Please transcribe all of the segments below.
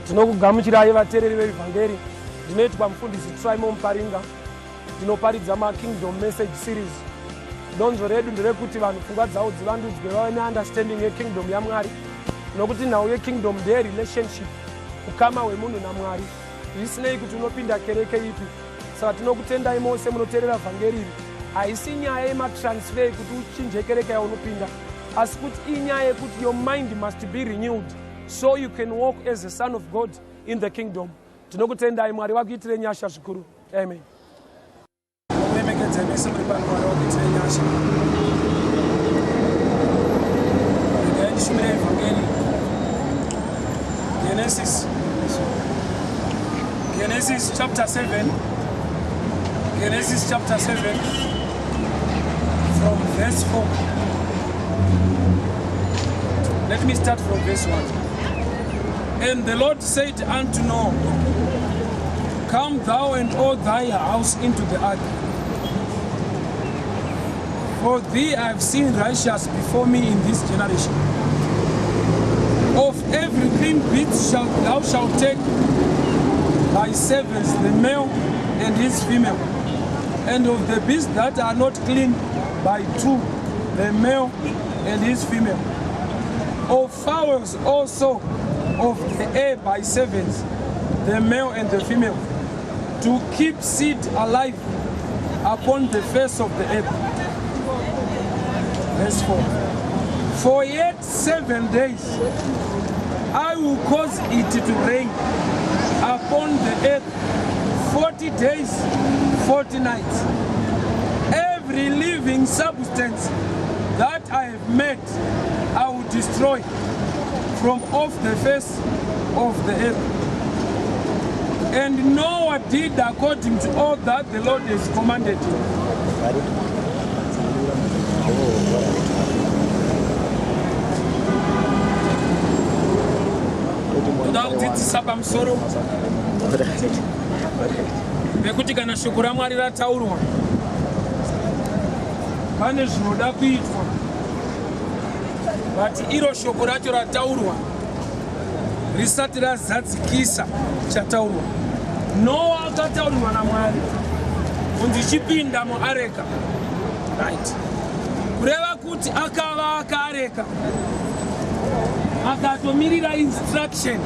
Tinokugamuchirai vateereri veEvangeli. Ndinoitwa mufundisi Trymore Muparinga. Ndinoparidza Kingdom Message Series. Donzo redu nderekuti vanhu pfungwa dzavo dzivandudzwe vave neunderstanding yeKingdom yaMwari. Nokuti nhau yeKingdom nderelationship, ukama hwemunhu naMwari. Zvisinei kuti unopinda kereke ipi. Saka tinokutendai mose munoteerera vhangeri iri. Haisi nyaya yematransfer kuti uchinje kereke yaunopinda, asi kuti inyaya yekuti your mind must be renewed so you can walk as a son of God in the kingdom. Tinokutendai, Mwari vakuitire nyasha zvikuru. Amen. Genesis chapter 7. Genesis chapter 7 from verse 4. Let me start from verse 1. And the Lord said unto Noah, Come thou and all thy house into the ark. For thee I have seen righteous before me in this generation. Of every clean beast thou shalt take thy servants, the male and his female, and of the beasts that are not clean by two, the male and his female. Of fowls also of the air by sevens, the male and the female, to keep seed alive upon the face of the earth. Verse 4. For yet 7 days I will cause it to rain upon the earth 40 days, 40 nights. Every living substance that I have made, I will destroy from off the face of the earth. And Noah did according to all that the Lord has commanded him. Bekuti kana shoko raMwari rataurwa pane zvinoda kuitwa, but iro shoko racho rataurwa risati razadzikisa chataurwa. Noah akataurirwa naMwari kunzi chipinda muareka, right? Kureva kuti akavaka areka akatomirira instruction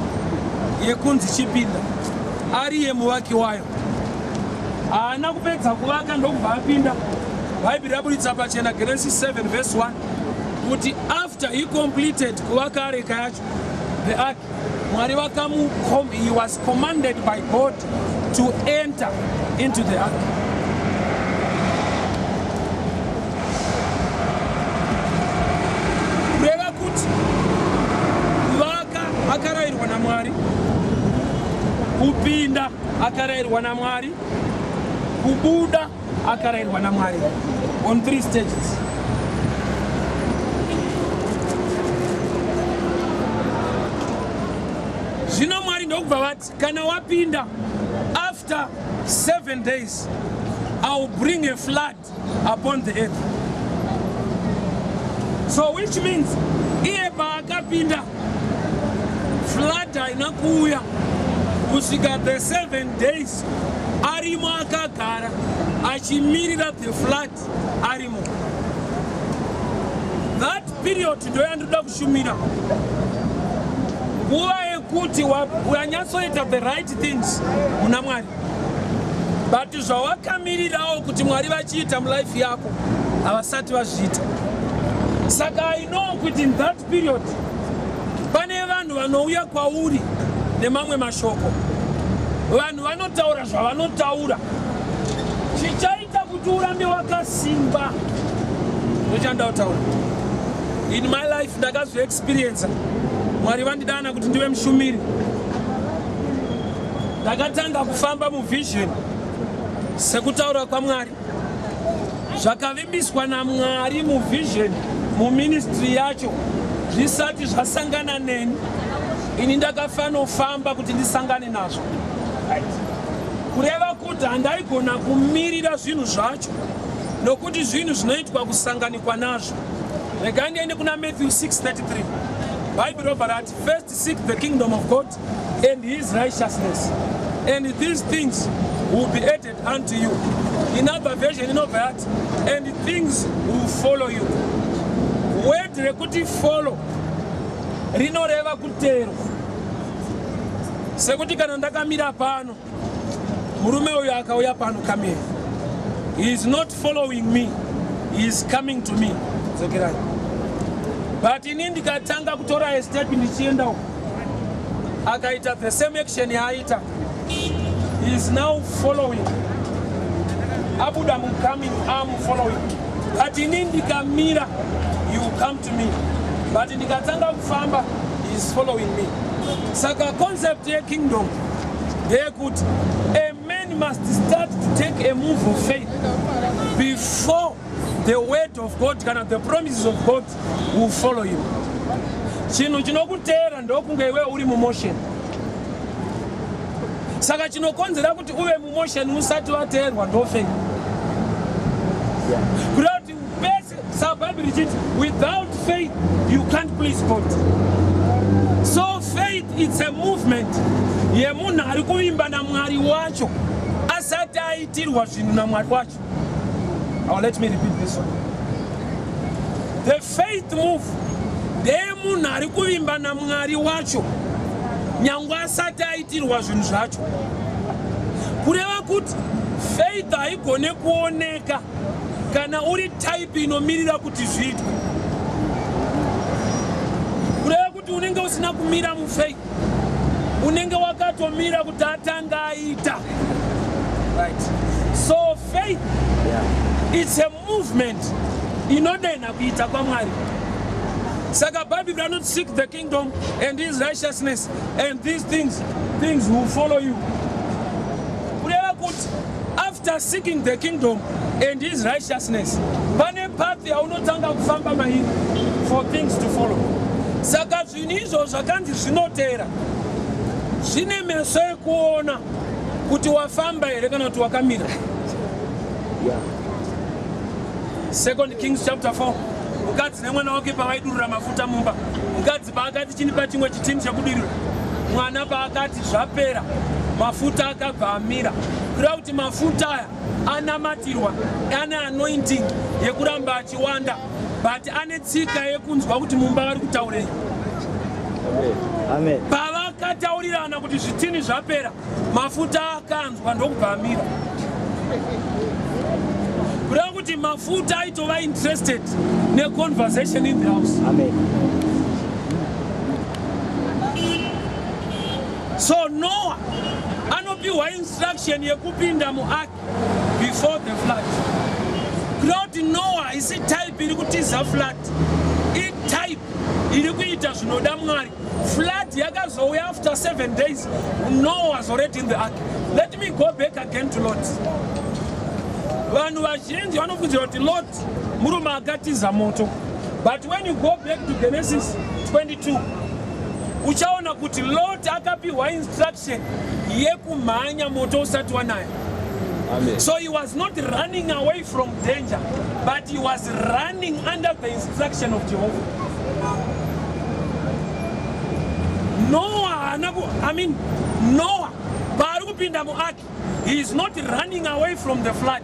yekunzi chipinda ariye muvaki wayo. Haana kupedza kuvaka ndokubva apinda. Bhaibheri raburitsa pachena Genesis 7 verse 1 kuti after he completed kuvaka areka yacho, the ark, Mwari he was commanded by God to enter into the ark. Kureva kuti kuvaka akarayirwa naMwari, kupinda akarayirwa naMwari, kubuda akarayirwa naMwari, on 3 stages. Zvino Mwari ndokubva vati kana wapinda after 7 days I will bring a flood upon the earth. So which means iye paakapinda flood haina kuuya kusvika the 7 days arimo akagara achimirira the flood arimo. That period ndoyandoda kushumira, nguva yekuti wanyatsoita the right things muna Mwari, but zvawakamirirawo kuti Mwari vachiita mulife yako havasati vazviita. Saka I know kuti in that period pane vanhu vanouya kwauri nemamwe mashoko, vanhu vanotaura zvavanotaura chichaita kuti urambe wakasimba. Ndochandautaura in my life ndakazviexperience. Mwari vandidana kuti ndive mushumiri. Ndakatanga kufamba muvision sekutaura kwaMwari, zvakavimbiswa naMwari muvision muministry yacho zvisati zvasangana neni. Ini ndakafanofamba kuti ndisangane nazvo. Kureva kuti handaigona kumirira zvinhu zvacho nokuti zvinhu zvinoitwa kusanganikwa nazvo. Regai ndiende kuna Matthew 6:33. Bible robot, first seek the kingdom of God and his righteousness, and these things will be added unto you. In other version, you know that, and things will follow you. Word rekuti follow rinoreva kutero. Sekuti kana ndakamira pano murume uyu akauya pano kamera, he is not following me, he is coming to me. Zokerai. But ini ndikatanga kutora step ndichienda uko akaita the same action yaita, he is now following. Abuda I'm coming, I'm following. But ini ndikamira, you come to me. But ndikatanga kufamba, he is following me. Saka concept ya kingdom, they could, a man must start to take a move of faith before the word of God and the promises of God will follow him. Chino chinokutera ndokunge iwe uri mu motion. Saka chinokonzera kuti uwe mu motion usati waterwa ndofe. Without faith you can't please God. So faith, it's a movement. Yemuna ari kuimba na mwari wacho asati aitirwa zvinhu na mwari wacho. Now let me repeat this one. The faith move, munhu ari kuimba na mwari wacho nyangwa asati aitirwa zvinhu zvacho. Kureva kuti faith haigone kuoneka kana uri type inomirira kuti zviitwe. Kureva kuti unenge usina kumira mufaith, unenge wakatomira kuti atanga aita. Right. So faith, it's a movement inodena kuita kwa Mwari. Saka Bible does not seek the kingdom and his righteousness, and these things will follow you. After seeking the kingdom and his righteousness, pane path yaunotanga kufamba mahiri for things to follow. Saka zvinizo zvakanzi zvinotera zvine meso ekuona kuti wafamba here kana kuti wakamira. 2 Kings chapter 4. Mukadzi nemwana wake pavaidurura mafuta mumba, mukadzi paakati chinipa chimwe chitini chekudirira, mwana paakati zvapera, mafuta akabva amira. Kureva kuti mafuta aya anamatirwa, ane anointing yekuramba achiwanda, but ane tsika yekunzwa kuti mumba vari kutaurei. Amen. Pavakataurirana kuti zvitini zvapera, mafuta akanzwa ndokubva amira. Kureva kuti mafuta aitova interested ne conversation in the house. Amen. So Noah anopiwa instruction yekupinda muark before the flood. Kureva kuti Noah isi type iri kutiza flood, i type iri kuita zvinoda Mwari. Flood yakazouya after 7 days, Noah was already in the ark. Let me go back again to Lot. Vanhu vazhinji vanofungira kuti Lot murume akatiza moto, but when you go back to Genesis 22 uchaona kuti Lot akapiwa instruction yekumhanya moto usati wanaya. So he was not running away from danger, but he was running under the instruction of Jehovah. Noah paari kupinda muark, he is not running away from the flood.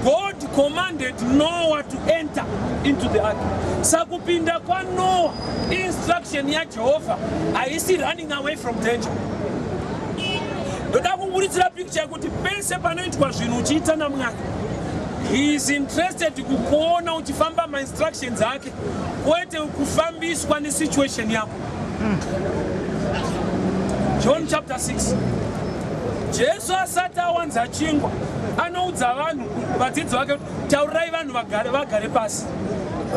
God commanded Noah to enter into the ark. Sakupinda kwa Noah, instruction ya Jehovah, haisi running away from danger. Ndoda kumuritsira picture kuti pese panoitwa zvinhu uchiita naMwari, he is interested kukuona uchifamba ma instructions ake, kwete kufambiswa ne situation yako. John chapter 6. Jesu asati awanza chingwa, anoudza vanhu vadzidzi vake taurirai vanhu vagare pasi.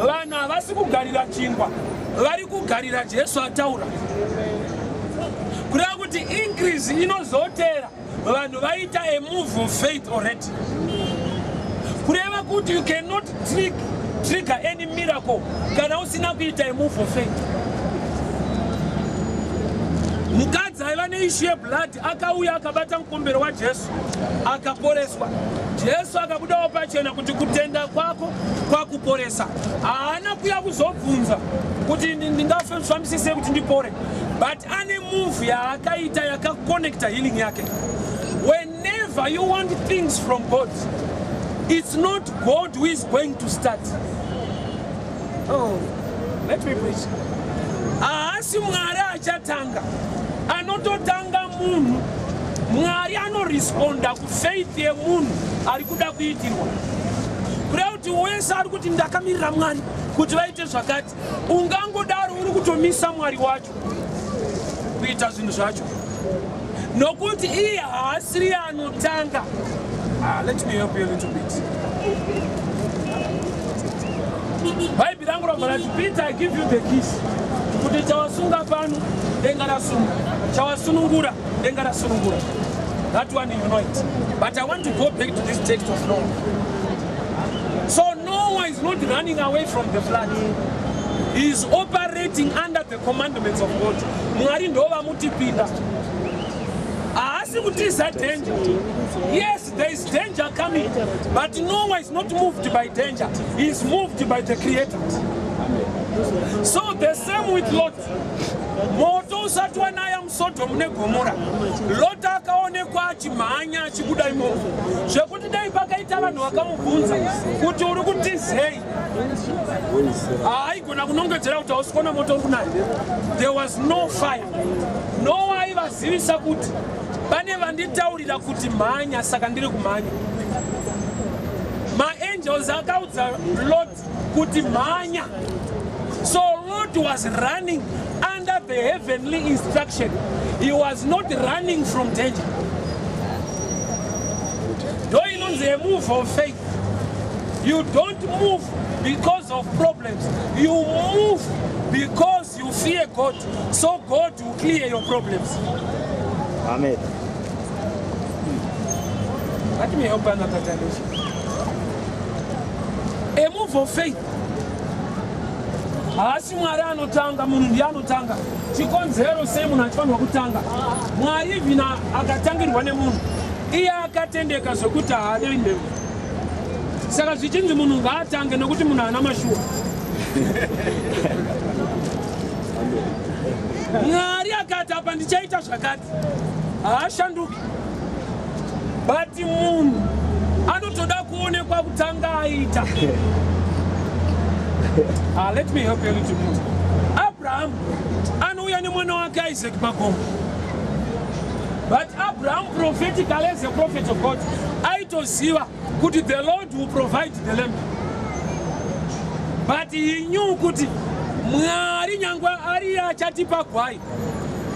Vanhu havasi kugarira chingwa, vari kugarira Jesu ataura. Kureva kuti increase inozotera vanhu vaita a move of faith already. Kureva kuti you cannot trigger any miracle kana usina kuita a move of faith. Mukadzi aiva neishu yeblood akauya akabata mukombero waJesu akaporeswa. Jesu akabudawo pachena kuti kutenda kwako kwakuporesa. Haana kuya kuzobvunza kuti ndingafambisise kuti ndipore. but ane move yaakaita yakaconnecta healing yake. Whenever you want things from God, it's not God who is going to start. Oh, let me preach. Asi Mwari achatanga, anototanga munhu, Mwari anoresponda kufaith yemunhu ari kuda kuitirwa. Kuda kuti wese ari kuti ndakamirira Mwari kuti vaite zvakati, ungangodaro uri kutomisa Mwari wacho kuita zvinhu zvacho. Nokuti iye haasiri anotanga. Let me help you a little bit. Bible rangu rabara Peter, I give you the keys. Kuti chawasunga pano denga rasunga, chawasunungura denga rasunungura. That one you know it. But I want to go back to this text of Noah. So Noah is not running away from the flood. He is operating under the commandments of God. Mwari ndova mutipinda. Aasi kutiza danger. Yes, there is danger coming, but Noah is not moved by danger. He is moved by the Creator. So the same with Lot. Moto usatwa naye Sodom neGomora. Lot akaonekwa achimhanya achibuda imomo. Zvekuti dai pakaita vanhu vakamubvunza kuti uri kutizei. Haigona kunongedzera kuti hausikona moto kunaya. There was no fire. Noah aivazivisa kuti pane vanditaurira kuti mhanya saka ndiri kumhanya. Maangels akaudza Lot kuti mhanya. So Lot was running under the heavenly instruction. He was not running from danger. Going on the move of faith, you don't move because of problems. You move because you fear God. So God will clear your problems. Amen. Let me help another dimension. A move of faith. Asi Mwari anotanga, munhu ndiye anotanga. Chikonzero sei munhu achifanirwa kutanga. Mwari vina akatangirwa nemunhu. Iye akatendeka zvokuti haarevi mbeu. Saka zvichinzi munhu ngaatange nokuti munhu haana mashuwa. Mwari akati apa ndichaita zvakati. Haashanduki. But munhu anotoda kuonekwa kutanga aita. Let me help you a little bit. Abraham anouya nemwana wake Isaac pagomo. But Abraham prophetically as a prophet of God aitoziva kuti the Lord will provide the lamb. But he knew kuti Mwari nyangwe ari achatipa gwai.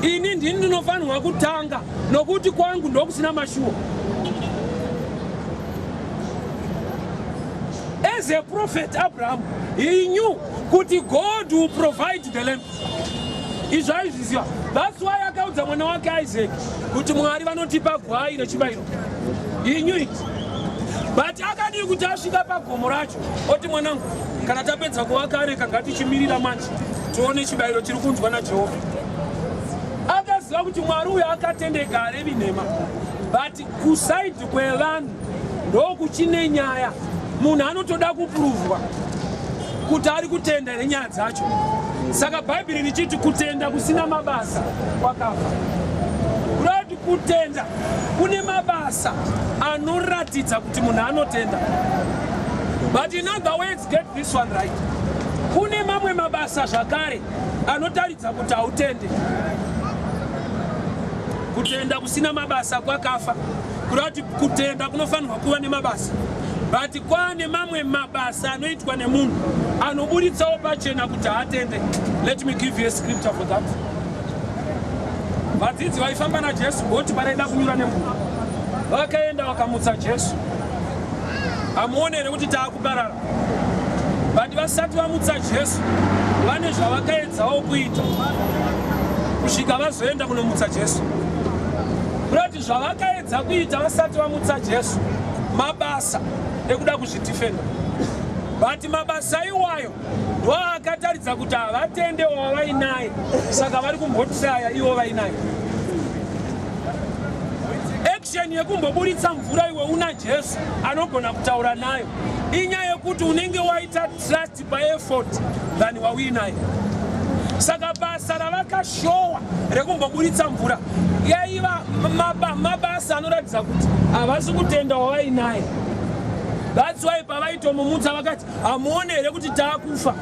Ini ndini ndinofanirwa kutanga nokuti kwangu ndokusina mashuwa. As a prophet Abraham, he knew kuti God will provide the lamb. That's why akaudza mwana wake Isaac kuti Mwari vanotipa gwai nechibayiro. He knew it. But akadi kuti asvika pagomo racho oti mwanangu kana tapedza kuvaka areka ngatichimirira manje tione chibayiro chiri kunzwa naJehovha. Akaziva kuti Mwari uyo akatendeka harevi nhema. But kusaidi kwevanhu ndokuchine nyaya. Munhu anotoda kupuruvwa kuti ari kutenda nenyaya dzacho. Saka Bhaibheri richiti kutenda kusina mabasa kwakafa. Kurati kutenda kune mabasa anoratidza kuti munhu anotenda. But in other words, get this one right. Kune mamwe mabasa zvakare anotaridza kuti hautende. Kutenda kusina mabasa kwakafa. Kurati kutenda kunofanirwa kuva nemabasa. But kwane mamwe mabasa anoitwa nemunhu anoburitsawo pachena kuti haatende. Let me give you a scripture for that. Vadzidzi vaifamba naJesu goti paraida kunyura nemunhu. Vakaenda vakamutsa Jesu. Amuonere kuti taakuparara. But vasati vamutsa Jesu vane zvavakaedzawo kuita kusvika vazoenda kunomutsa Jesu. Kurati zvavakaedza kuita vasati vamutsa Jesu mabasa ekuda kuzvidifenda. But mabasa iwayo ndo akataridza kuti havatende wavainaye. Saka vari kumbotisaya ivo vainaye. Action yekumboburitsa mvura iwe una Jesu anogona kutaura nayo. Inyaya yekuti unenge waita trust by effort than wawinaye. Saka basa basa ravakashowa rekumboburitsa mvura yaiva mabasa anoratidza kuti havasi kutenda wavainaye. That's why pavaitomumutsa vakati hamuone here kuti taakufa,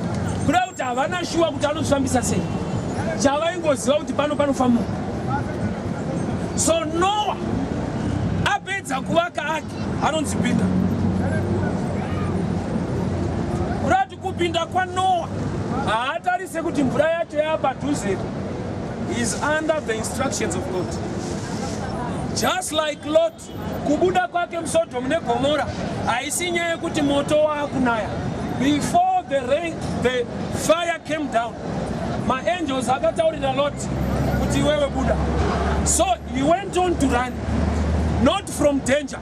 kuda kuti havana shuwa kuti anozvifambisa sei, chavaingoziva kuti pano panofamba. So Noah apedza kuvaka ake anonzi pinda. Kurati kupinda kwaNoah haatarise kuti mvura yacho yapadhuze. He is under the instructions of God. Just like Lot, kubuda kwake mSodom neGomora haisi nyaya yekuti moto waakunaya. Before the fire came down, my angels akataurira Lot kuti iwewe buda. So he went on to run, not from danger,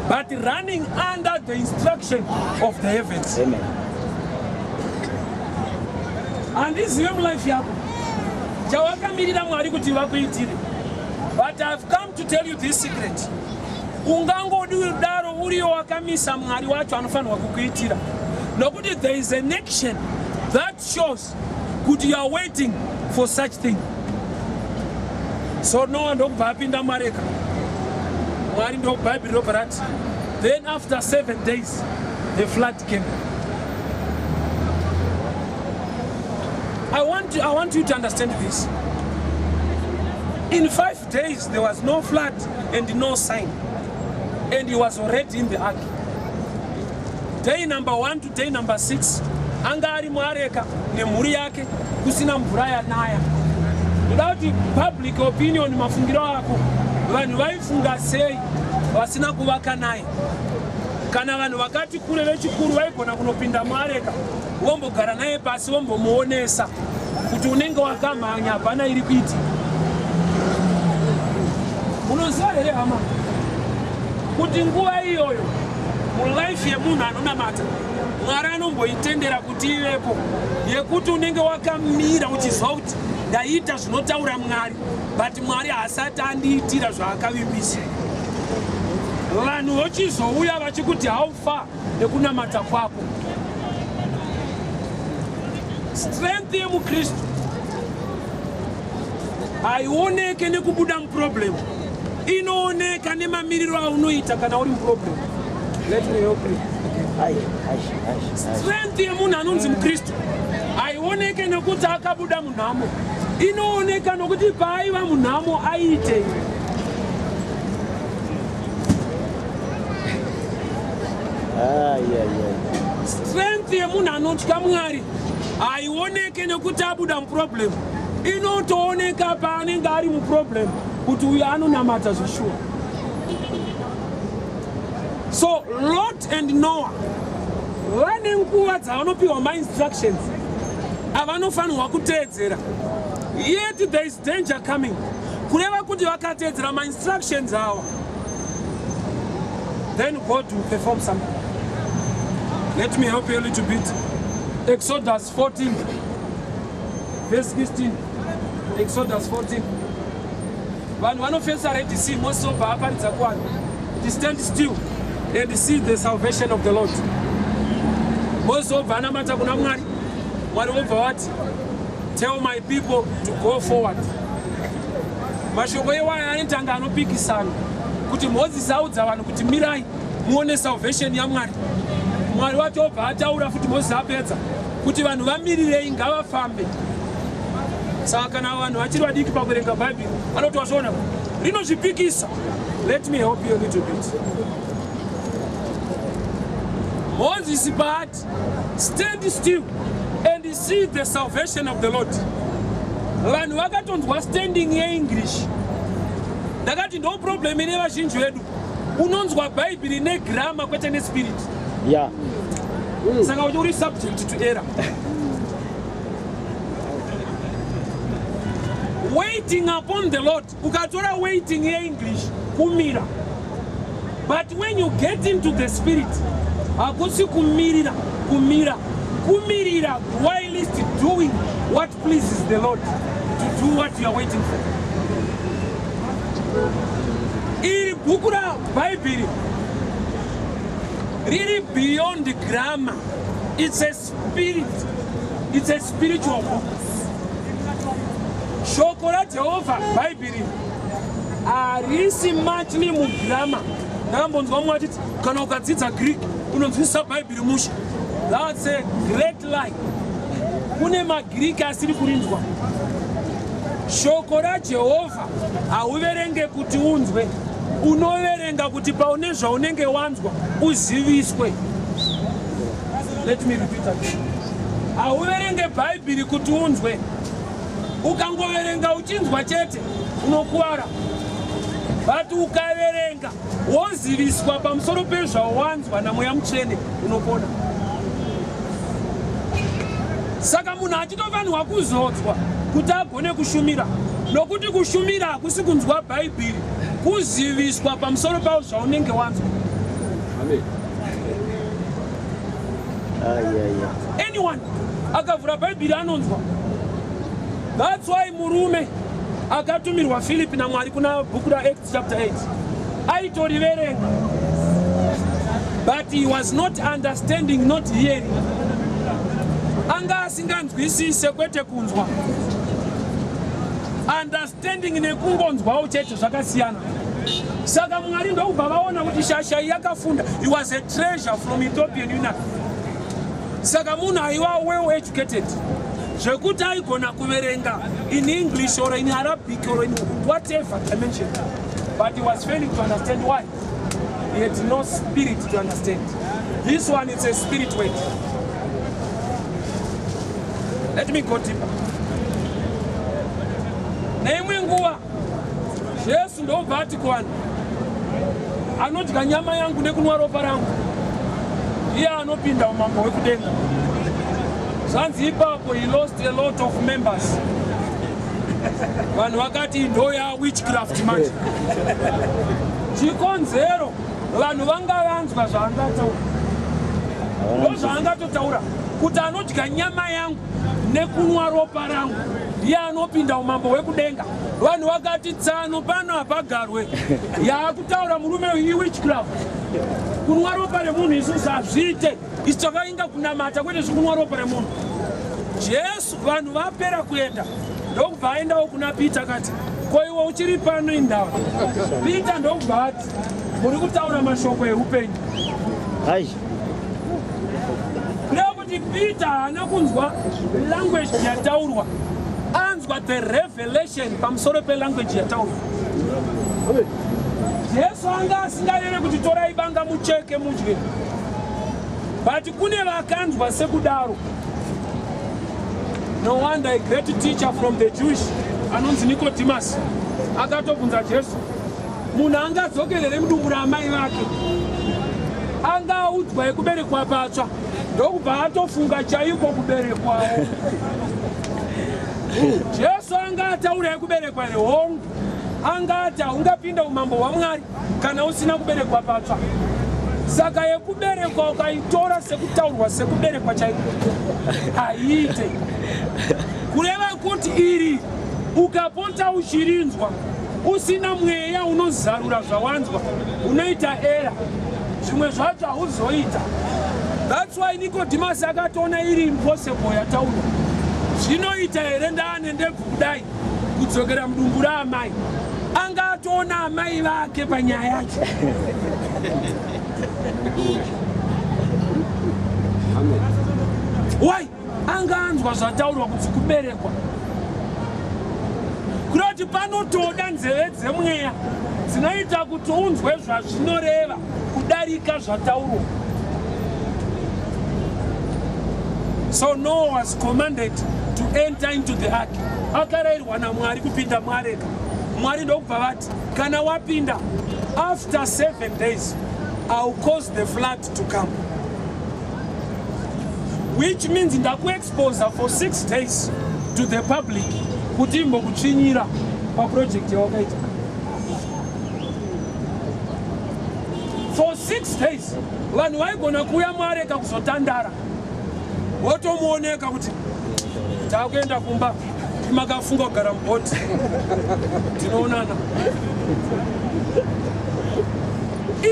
but running under the instruction of the heavens. Amen. And this is your life yako. Chawakamirira Mwari kuti vakuitire. But I've come to tell you this secret. Ungangodaro uriyo wakamisa Mwari wacho anofanirwa kukuitira. Nokuti there is an action that shows kuti you are waiting for such thing. So Noah ndokubva apinda mareka. Mwari ndokubhaibheri robva rati. Then after 7 days, the flood came. I want you to understand this. In 5 days, there was no flood and no sign. And he was already in the ark. Day number 1 to day number 6, anga ari muareka nemhuri yake kusina mvura yanaya. Without public opinion mafungiro ako, vanhu vaifunga sei vasina kuvaka naye. Kana vanhu vakati kure vechikuru vaigona kunopinda muareka, vombogara naye pasi vombomuonesa kuti unenge wakamhanya hapana iri kuiti. Munoziva here hama kuti nguva iyoyo mulife yemunhu anonamata Mwari anomboitendera kuti ivepo, yekuti unenge wakamira uchiziva kuti ndaita zvinotaura Mwari, but Mwari haasati andiitira zvaakavimbisa. Vanhu vochizouya vachikuti haufa nekunamata kwako. Strength yemuKristu haioneke nekubuda muproblem, inooneka nemamiriro aunoita kana uri muproblem. Let me help you. Strength yemunhu anonzi muKristu haioneke nekuti akabuda munhamo, inooneka nokuti paaiva munhamo aiitei. Strength yemunhu anotya Mwari haioneke nekuti abuda muproblem, inotooneka paanenge ari muproblem kuti uyu anonamata zveshuwa. So Lot and Noah vane nguva dzavanopiwa ma-instructions avanofanirwa kuteedzera. Yet there is danger coming. Kureva kuti vakateedzera ma-instructions ava, then God will perform something. Let me help you a little bit. Exodus 14, verse 16. Exodus 14. Vanhu vanofesa Red Sea, Moses obva aparidza kuvanhu kuti stand still and see the salvation of the Lord. Moses obva anamata kuna Mwari. Mwari obva vati, tell my people to go forward. Mashoko ewaya anetanga anopikisana kuti Moses audza vanhu kuti mirai muone salvation yaMwari. Mwari wacho obva ataura futi Moses apedza kuti vanhu vamirirei ngavafambe. Saka kana vanhu vachiri vadiki pakuverenga Bhaibheri vanoti wazviona rinozvipikisa. Let me help you a little bit. Moses paati, stand still and see the salvation of the Lord. Vanhu vakatonzwa standing yeEnglish. Ndakati ndo problem ine vazhinji vedu. Unonzwa Bhaibheri negrammar kwete nespirit. Yeah. Saka uri subject to error. Waiting upon the Lord. Ukatora waiting in English, kumira. But when you get into the spirit, akusi kumira, kumirira, whilst doing what pleases the Lord, to do what you are waiting for. Iri bukura Bible, really beyond the grammar. It's a spirit. It's a spiritual book. shoko raJehovha bhaibheri harisi matli mugrama. Ndakambonzwa mumwe achiti kana ukadzidza Greek unonzwisisa bhaibheri musha. That's a great lie. Kune maGreek asiri kurinzwa. Shoko raJehovha hauverenge kuti unzwe, unoverenga kuti paune zvaunenge wanzwa uziviswe. Let me repeat again. Hauverenge bhaibheri kuti unzwe. Ukangoverenga uchinzwa chete unokuwara. But ukaverenga woziviswa pamusoro pezvawanzwa naMweya Mutsvene unopona. Saka munhu achitofanirwa kuzodzwa kuti agone kushumira. Nokuti kushumira hakusi kunzwa bhaibheri, kuziviswa pamusoro pavo zvaunenge wanzwa. Amen. Anyone akavhura bhaibheri anonzwa. That's why murume akatumirwa Philip naMwari kuna bhuku raActs chapter 8 aitoriverenga, but he was not understanding, not hearing. Anga asinganzwisise kwete kunzwa. Understanding nekungonzwawo chete zvakasiyana. Saka Mwari ndokubva vaona kuti shasha yakafunda. He was a treasure from Ethiopian eunuch. Saka munhu aiva well educated, zvekuti aigona kuverenga in English or in Arabic or in whatever dimension, but he was failing to understand. Why? He had no spirit to understand. This one is a spirit word. Let me go deeper. Neimwe nguva Jesu ndobva ati kuvanhu, anodya nyama yangu nekunwa ropa rangu iye anopinda umambo hwekudenga. Zvanzi ipapo he lost a lot of members. Vanhu vakati ndoya witchcraft manje. Chikonzero vanhu vangavanzwa zvaangataura. Ndozvaangatotaura kuti anodya nyama yangu nekunwa ropa rangu ndiye anopinda umambo hwekudenga. Vanhu vakati tsano pano hapagarwe. Yaakutaura murume uyu witchcraft. Kunwa ropa remunhu isusu hazviite. Isu takainga kunamata kwete zvokunwa ropa remunhu. Jesu vanhu vapera kuenda ndokubva aendawo kuna Peter akati, ko iwe uchiri pano indava? Peter ndokubva ati, muri kutaura mashoko eupenyu. Kureva kuti Peter haana kunzwa language yataurwa, anzwa the revelation pamusoro pelanguage yataurwa. Jesu anga asingareve kuti torai banga mucheke mudye, but kune vakanzwa sekudaro. No wonder a great teacher from the Jewish, anonzi Nicodemus, akatobvunza Jesu, munhu angadzokerere mudumbu ramai vake angaudzwa yekuberekwa patsva, ndokubva atofunga chaiko kuberekwawo. Jesu angataura yekuberekwa rehongu, angati haungapinda umambo hwaMwari kana usina kuberekwa patsva. Saka yekuberekwa ukaitora sekutaurwa sekuberekwa chaiko haiite. Kureva kuti iri ukapota uchirinzwa usina mweya unozarura zvawanzwa unoita era, zvimwe zvacho hauzoita. That's why Nicodemus akatoona iri impossible yataurwa. Zvinoita here ndaane ndebvu kudai kudzokera mudumbu raamai, anga atoona amai vake panyaya yacho. Why? Anga anzwa zvataurwa kuti kuberekwa. Kuroti panotoda nzeve dzemweya dzinoita kuti unzwe zvazvinoreva kudarika zvataurwa. So Noah was commanded to enter into the ark. Akarayirwa naMwari kupinda muareka. Mwari ndokubva vati, kana wapinda, after 7 days I'll cause the flood to come. Which means ndakuexpose for 6 days to the public kuti imbokutsvinyira paproject yawakaita. For 6 days vanhu vaigona kuuya muareka kuzotandara, wotomuoneka kuti takuenda kumba, makafunga kugara mubhoti, tinoonana.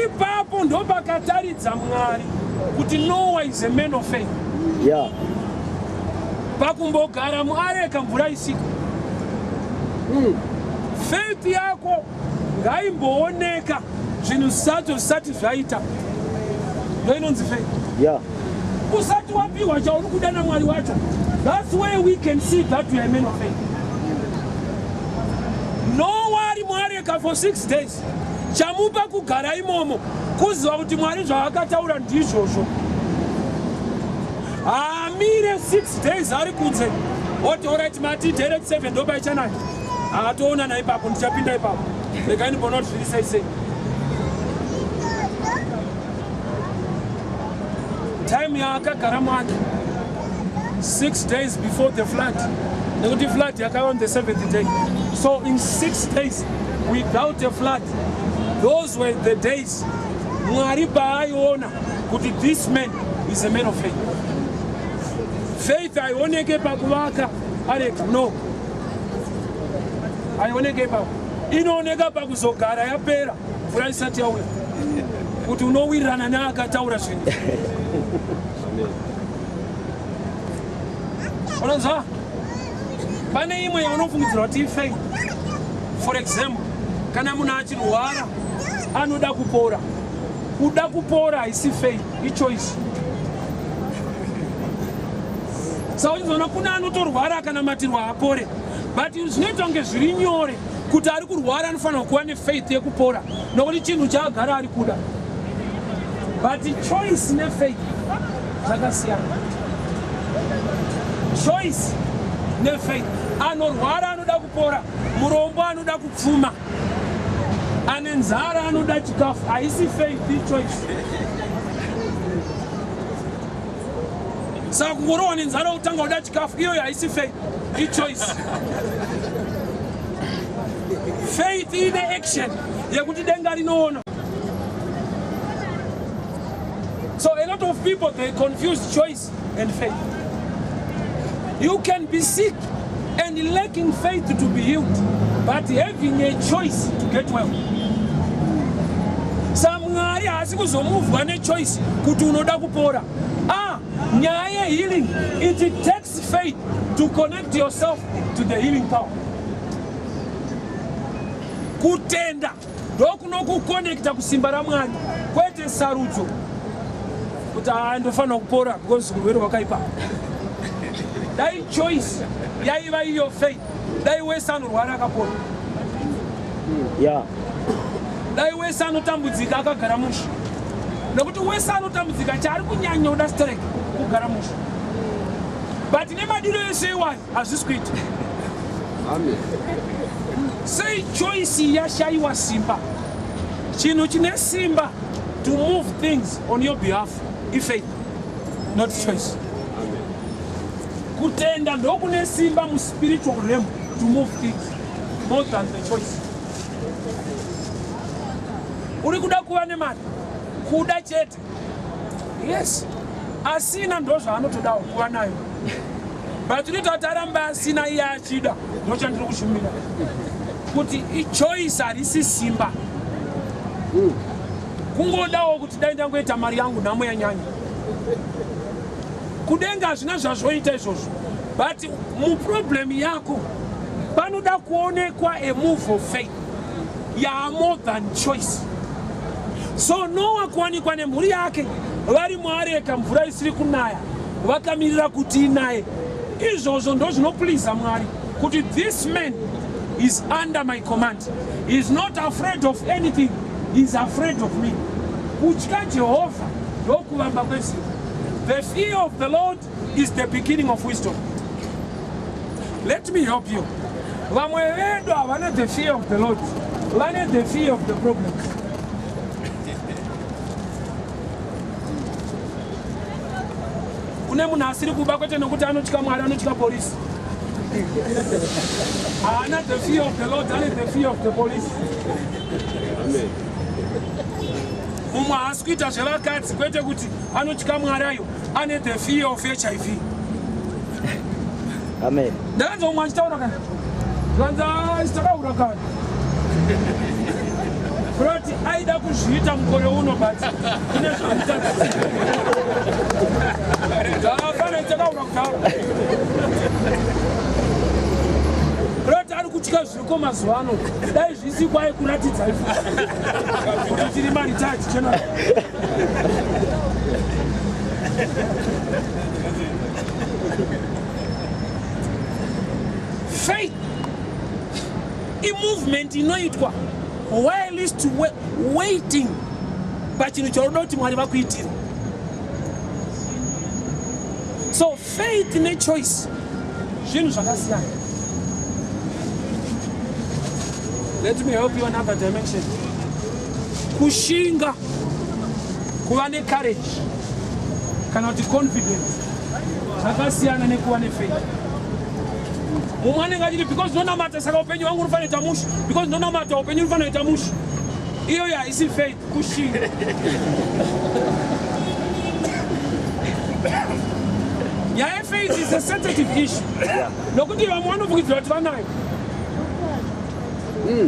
Ipapo ndopakataridza Mwari kuti Noah is a man of faith. Yeah. Pakumbogara muareka mvura isiko. Faith yako ngaimbooneka zvinhu zvacho zvisati zvaita. Ndoinonzi faith. Yeah. Usati wapiwa chauri kuda naMwari wacho. That's where we can see that we are men of faith. No wari mwareka for 6 days. Chamupa kugara imomo kuziva kuti Mwari zvaakataura ndizvozvo. Amire 6 days ari kunze. Oti alright mati direct 7 ndoba ichanai. Akatoona na ipapo ndichapinda ipapo. Rekaini bonoti zviri sei. Time yaakagara mwake 6 days before the flood. Nekuti flood yakauya on the 7th day. So in 6 days without a flood, those were the days Mwari paaiona kuti this man is a man of faith. Faith haioneke pakuvaka areka, no. Haioneke ipapo. Inooneka pakuzogara yapera mvura isati yauya kuti unowirirana neakataura zvinhu. Unonzwa? Pane imwe yaunofungidzira kuti faith. For example, kana munhu achirwara anoda kupora. Kuda kupora haisi faith, ichoice. Saka uchizoona kuna anotorwara kana matirwa apore. But zvinoita kunge zviri nyore kuti ari kurwara anofanira kuva nefaith yekupora nokuti chinhu chaagara ari kuda. But choice nefaith zvakasiyana. Choice nefaith. Anorwara anoda kupora, murombo anoda kupfuma, ane nzara anoda chikafu, haisi faith, choice. Saka kungorowa nenzara utanga uda chikafu, iyo haisi faith, choice. Faith ine action yekuti denga rinoona. So a lot of people, they confuse choice and faith. You can be sick and lacking faith to be healed, but having a choice to get well. Samwari hasi kuzomuvwa choice kuti unoda kupora. Nyaya healing, it takes faith to connect yourself to the healing power. Kutenda ndokunokuconnecta kusimba raMwari, kwete sarudzo kuti ndofanira kupora because urwere hwakaipa. Dai choice yaiva iyo faith, dai wese anorwara akapora. Yeah. Dai wese anotambudzika akagara musha. Nokuti wese anotambudzika chaari kunyanya uda strike kugara musha. But nemadiro yese iwani hazvisi kuita. Amen. Sei choice yashaiwa simba. Chinhu chine simba to move things on your behalf is faith, not choice. Kutenda ndokune simba mu spiritual realm to move things more than the choice. Uri kuda kuva nemari, kuda chete. Yes, asina ndozva anotoda kuva nayo. But unotaramba asina iye achida ndochandiri kushumira. Kuti choice harisi simba. Kungodawo kuti dai ndangoita mari yangu nhamo yanyanya. Kudenga hazvina zvazvoita izvozvo. But muproblem yako panoda kuonekwa a move of faith ya more than choice. So Noah kuwanikwa nemhuri yake vari muareka mvura isiri kunaya vakamirira kuti inaye. Izvozvo ndo zvinopleasa Mwari kuti this man is under my command. He is not afraid of anything. He is afraid of me. Kutya Jehovah ndokuvamba kwezinhu. The fear of the Lord is the beginning of wisdom. Let me help you. Vamwe vedu havana the fear of the Lord. Vane the fear of the problem. Kune munhu asiri kuba kwete nokuti anotya Mwari, anotya polisi. Haana the fear of the Lord, ane the fear of the police. Amen. Mumwe haasi kuita zvevakadzi kwete kuti anotya Mwari ayo, ane the fear of HIV. Amen. Ndakanzwa mumwe achitaura kana zvanzi takaura kana kuroti aida kuzviita mukore uno but ine zvaita ndafana takaura kutaura kuroti ari kutya zviriko mazuva ano dai zvisi kwai kuratidza kuti tiri maritaji chena. Faith movement inoitwa whilst waiting pachinhu chaunoda kuti Mwari vakuitire. So faith nechoice zvinhu zvakasiyana. Let me help you another dimension. Kushinga, kuva courage, kana kuti confidence zvakasiyana nekuva faith. Mumwe anenge achiti because ndonamata saka upenyu hwangu unofanira kuita mushe, because ndonamata upenyu unofanira kuita mushe. Iyoyo haisi faith, kushinga. Yeah, faith is a sensitive issue. Nokuti vamwe vanofungidzira kuti vanayo.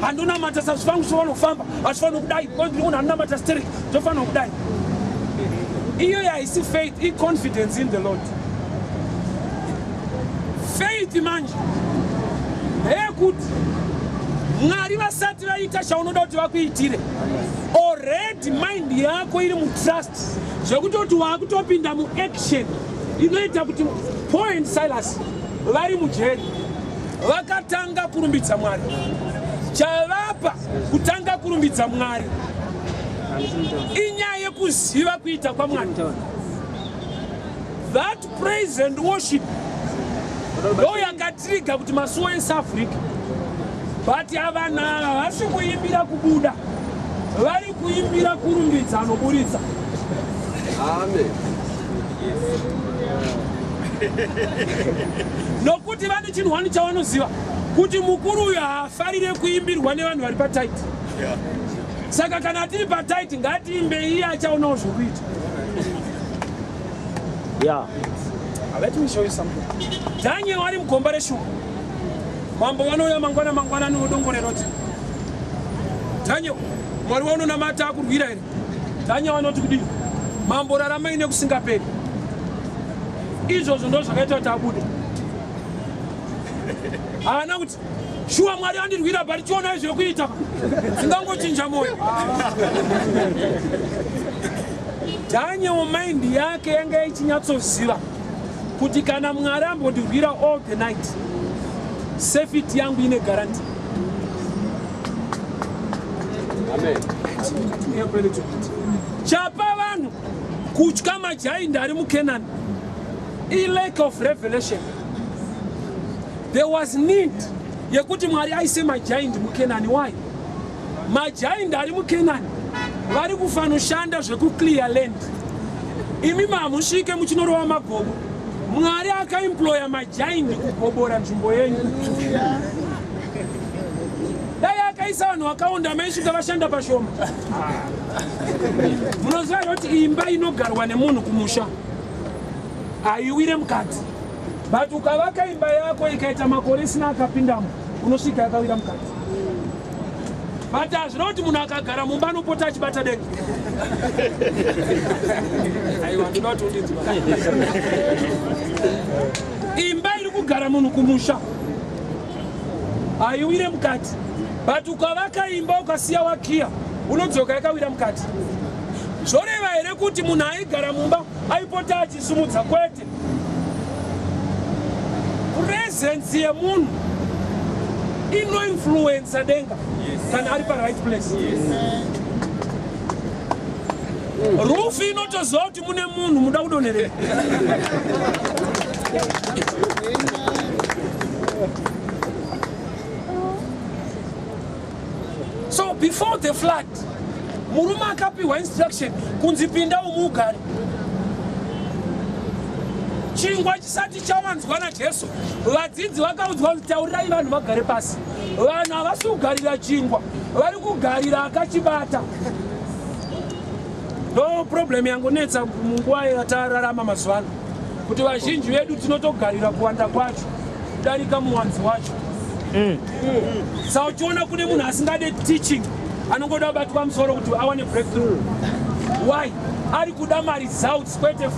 Handonamata sazvifanira kushova kufamba, hazvifanira kudai, because ndiri munhu anonamata stereo, zvofanira kudai. Iyoyo haisi faith, confidence in the Lord. Faith manje ndeyekuti Mwari vasati vaita chaunoda kuti vakuitire, already mind yako iri mutrust zvekutoti wakutopinda muaction inoita kuti Paul and Silas vari mujeri vakatanga kurumbidza Mwari. Chavapa kutanga kurumbidza Mwari inyaya yekuziva kuita kwaMwari. That praise and worship ndo yakatriga kuti masuwo eSouth-Africa, but avana havasi kuimbira kubuda, vari kuimbira kurumbidza anoburitsa. Amen. Nokuti vane chinhu wani chavanoziva kuti mukuru uyu haafarire kuimbirwa nevanhu vari pataiti. Saka kana tiri pataiti ngatiimbe iye achaonawo zvokuita. Yeah. Let me show you something. Daniel wari mugomba reshuka. Mambo vanouya mangwana nodongoreroti. Daniel, Mwari waunonamata akurwira here. Daniel vanoti kudini? Mambo raramai nekusingaperi. Izvozvo ndo zvakaita kuti abude. Haana kuti shuwa Mwari andirwira bari chiona zvekuita. Singangochinja moyo. Daniel mind yake yanga ichinyatsoziva kuti kana Mwari ambondirwira all the night, safety yangu ine guarantee. Amen. Chapa vanhu kutya majaindi ari muKenani, a lack of revelation. There was need yekuti Mwari aise majaindi muKenani. Why? Majaindi ari muKenani vari kufanoshanda zveku clear land. Imi mamusvike muchinorova magomo. Mwari akaemploya majaindi kugobora nzvimbo yenyu. Dai akaisa vanhu vakaonda maisvika vashanda pashoma. Munoziva kuti imba inogarwa nemunhu kumusha haiwire mukati, but ukavaka imba yako ikaita makore isina akapindamo unosvika yakawira mukati. But hazvina kuti munhu akagara mumba anopota achibata denga. Aiwa, ndinoda kuti undinzwa. Imba iri kugara munhu kumusha haiwire mukati, but ukavaka imba ukasiya wakiya unodzoka yakawira mukati. Zvoreva here kuti munhu aigara mumba aipota achisumudza? Kwete. Presence yemunhu inoinfluensa denga kana ari pa right place. Roof inotoziva kuti mune munhu muda kudonherera. So before the flood, murume akapiwa instruction kunzi pinda umugari. Chingwa chisati chawanzwa naJesu, vadzidzi vakaudzwa kuti taurirai vanhu vagare pasi. Vanhu havasi kugarira chingwa, vari kugarira akachibata. Ndo problem yangonetsa munguva yatararama mazuva ano, kuti vazhinji vedu tinotogarira kuwanda kwacho kudarika muwanzi wacho. Saka uchiona kune munhu asingade teaching anongoda kubatwa musoro kuti awane breakthrough. Why? Ari kuda results kwete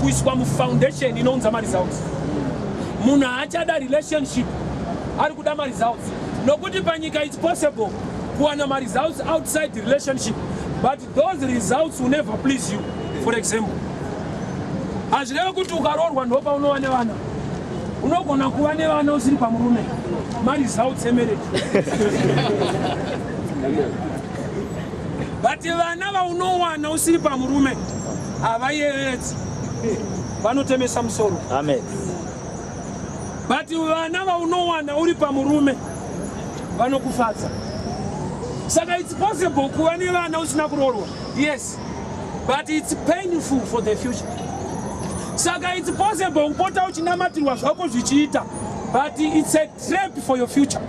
kuiswa mufoundation inounza results. Munhu haachada relationship ari kuda results. Nokuti panyika it's possible kuwana results outside the relationship, but those results will never please you. For example, azvireva kuti ukarorwa ndopa unova nevana, unogona kuva nevana usiri pamurume, results emeredi. But vana vaunowana usiri pamurume havayevedzi, vanotemesa musoro. Amen. But vana vaunowana uri pamurume vanokufadza. Saka it's possible kuva nevana usina kurorwa, yes, but it's painful for the future. Saka it's possible kupota uchinamatirwa zvako zvichiita, but it's a trap for your future.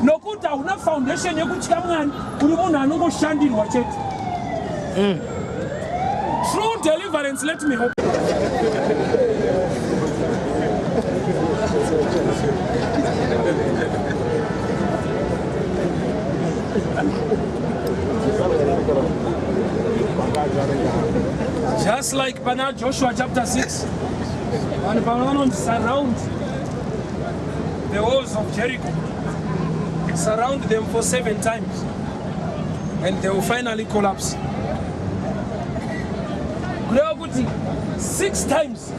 Nokuti hauna foundation yekutya Mwari, uri munhu anongoshandirwa chete. True deliverance, let me hope. Just like Bana Joshua chapter 6, and Bananon surround the walls of Jericho, surround them for 7 times, and they will finally collapse. 6 times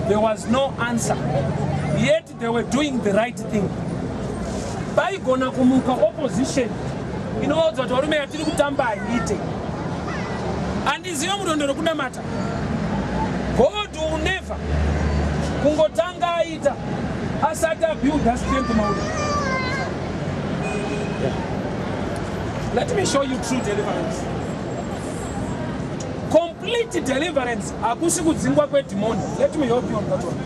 there was no answer, yet they were doing the right thing. By gonna kumuka opposition, in order to remain at the and is young kuna matter. God will never kungotanga ita asata build that strength mountain. Let me show you true deliverance. Complete deliverance akusi kudzingwa kwedemoni. Let me help you on that one.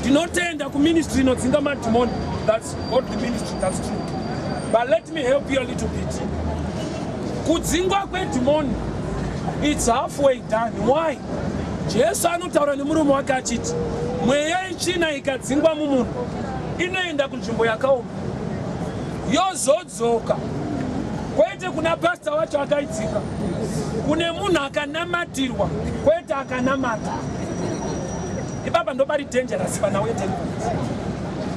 Do not tend to ministry no dzinga mademoni. That's God the ministry, that's true. But let me help you a little bit. Kudzingwa kwedemoni, it's halfway done. Why? Jesu anotaura nemurume wake achiti mweya yechina ikadzingwa mumunhu inoenda kunzvimbo yakaoma yozodzoka. Kwete kuna pastor wacho akaidzika, kune munhu akanamatirwa, kwete akanamata. Ipapa ndobari dangerous pana wete.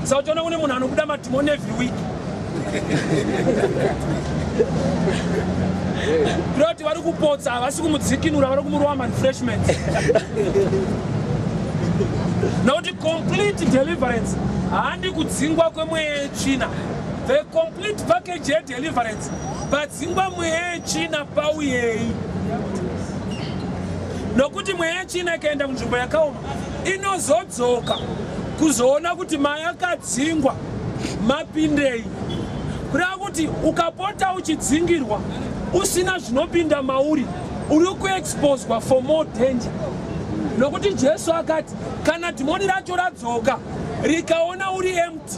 Saka uchiona kune munhu anobuda mademoni every week. Broti vari kupotsa havasi kumudzikinura, vari kumurova marefreshments. Nokuti complete deliverance handi kudzingwa kwemweya yetsvina. The complete package of deliverance, but dzingwa mweya yetsvina pauyei. Nokuti mweya yetsvina ikaenda kunzvimbo yakaoma inozodzoka kuzoona kuti mayakadzingwa mapindei. Kureva kuti ukapota uchidzingirwa usina zvinopinda mauri, uri kuexposwa for more danger. Nokuti Jesu akati kana dhimoni racho radzoka rikaona uri empty,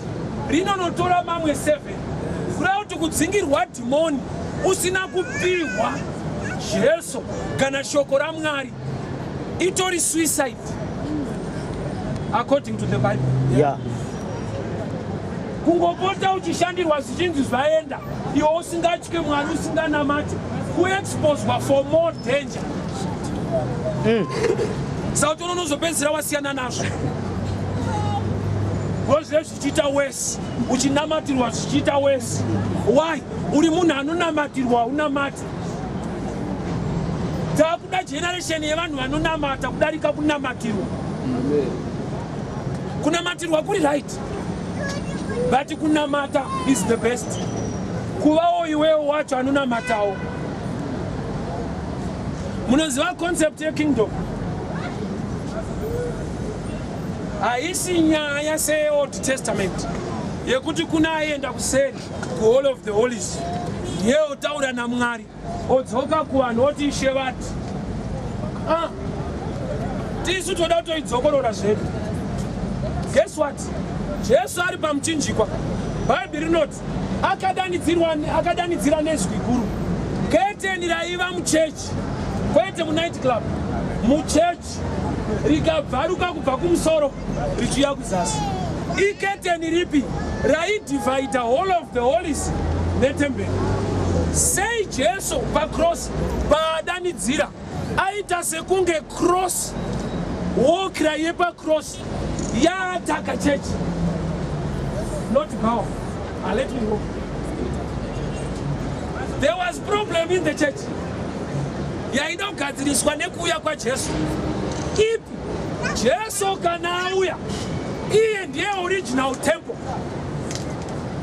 rinonotora mamwe 7. Kureva kuti kudzingirwa dhimoni usina kupihwa Jesu kana shoko raMwari itori suicide according to the Bible. Yeah. Kungopota uchishandirwa zvichinzi zvaenda, iwe usingatye Mwari, usinganamati, kuexposwa for more danger. Saka unozopedzisira wasiyana nazvo. Ngozve zvichiita worse, uchinamatirwa zvichiita worse. Why? Uri munhu anonamatirwa unamati. Takuda generation yevanhu vanonamata kudarika kunamatirwa. Kunamatirwa kuri right, but kunamata is the best. Kuvawo iwewo wacho anonamatawo. Munoziva concept yekingdom? Haisi nyaya seOld Testament yekuti kuna aenda kuseri ku Hall of the Holies ye otaura naMwari odzoka kuvanhu oti Ishe vati tisu toda kutoidzokorora zvedu. Guess what? Jesu ari pamuchinjikwa, Bible rinoti akadanidzira nezwi guru. Keteni raiva muchechi, kwete munight club, muchechi rikabvaruka kubva kumusoro richiuya kuzasi. Iketeni ripi raidivhaidha Hall of the Holies netemberi. Sei Jesu pacross paadanidzira aita sekunge cross walkira yepacross yaataka chechi. not bow. I'll let you go. There was problem in the church. Yaida ukadziriswa nekuuya kwa Jesu. Ipi Jesu kana auya, iye ndiye original temple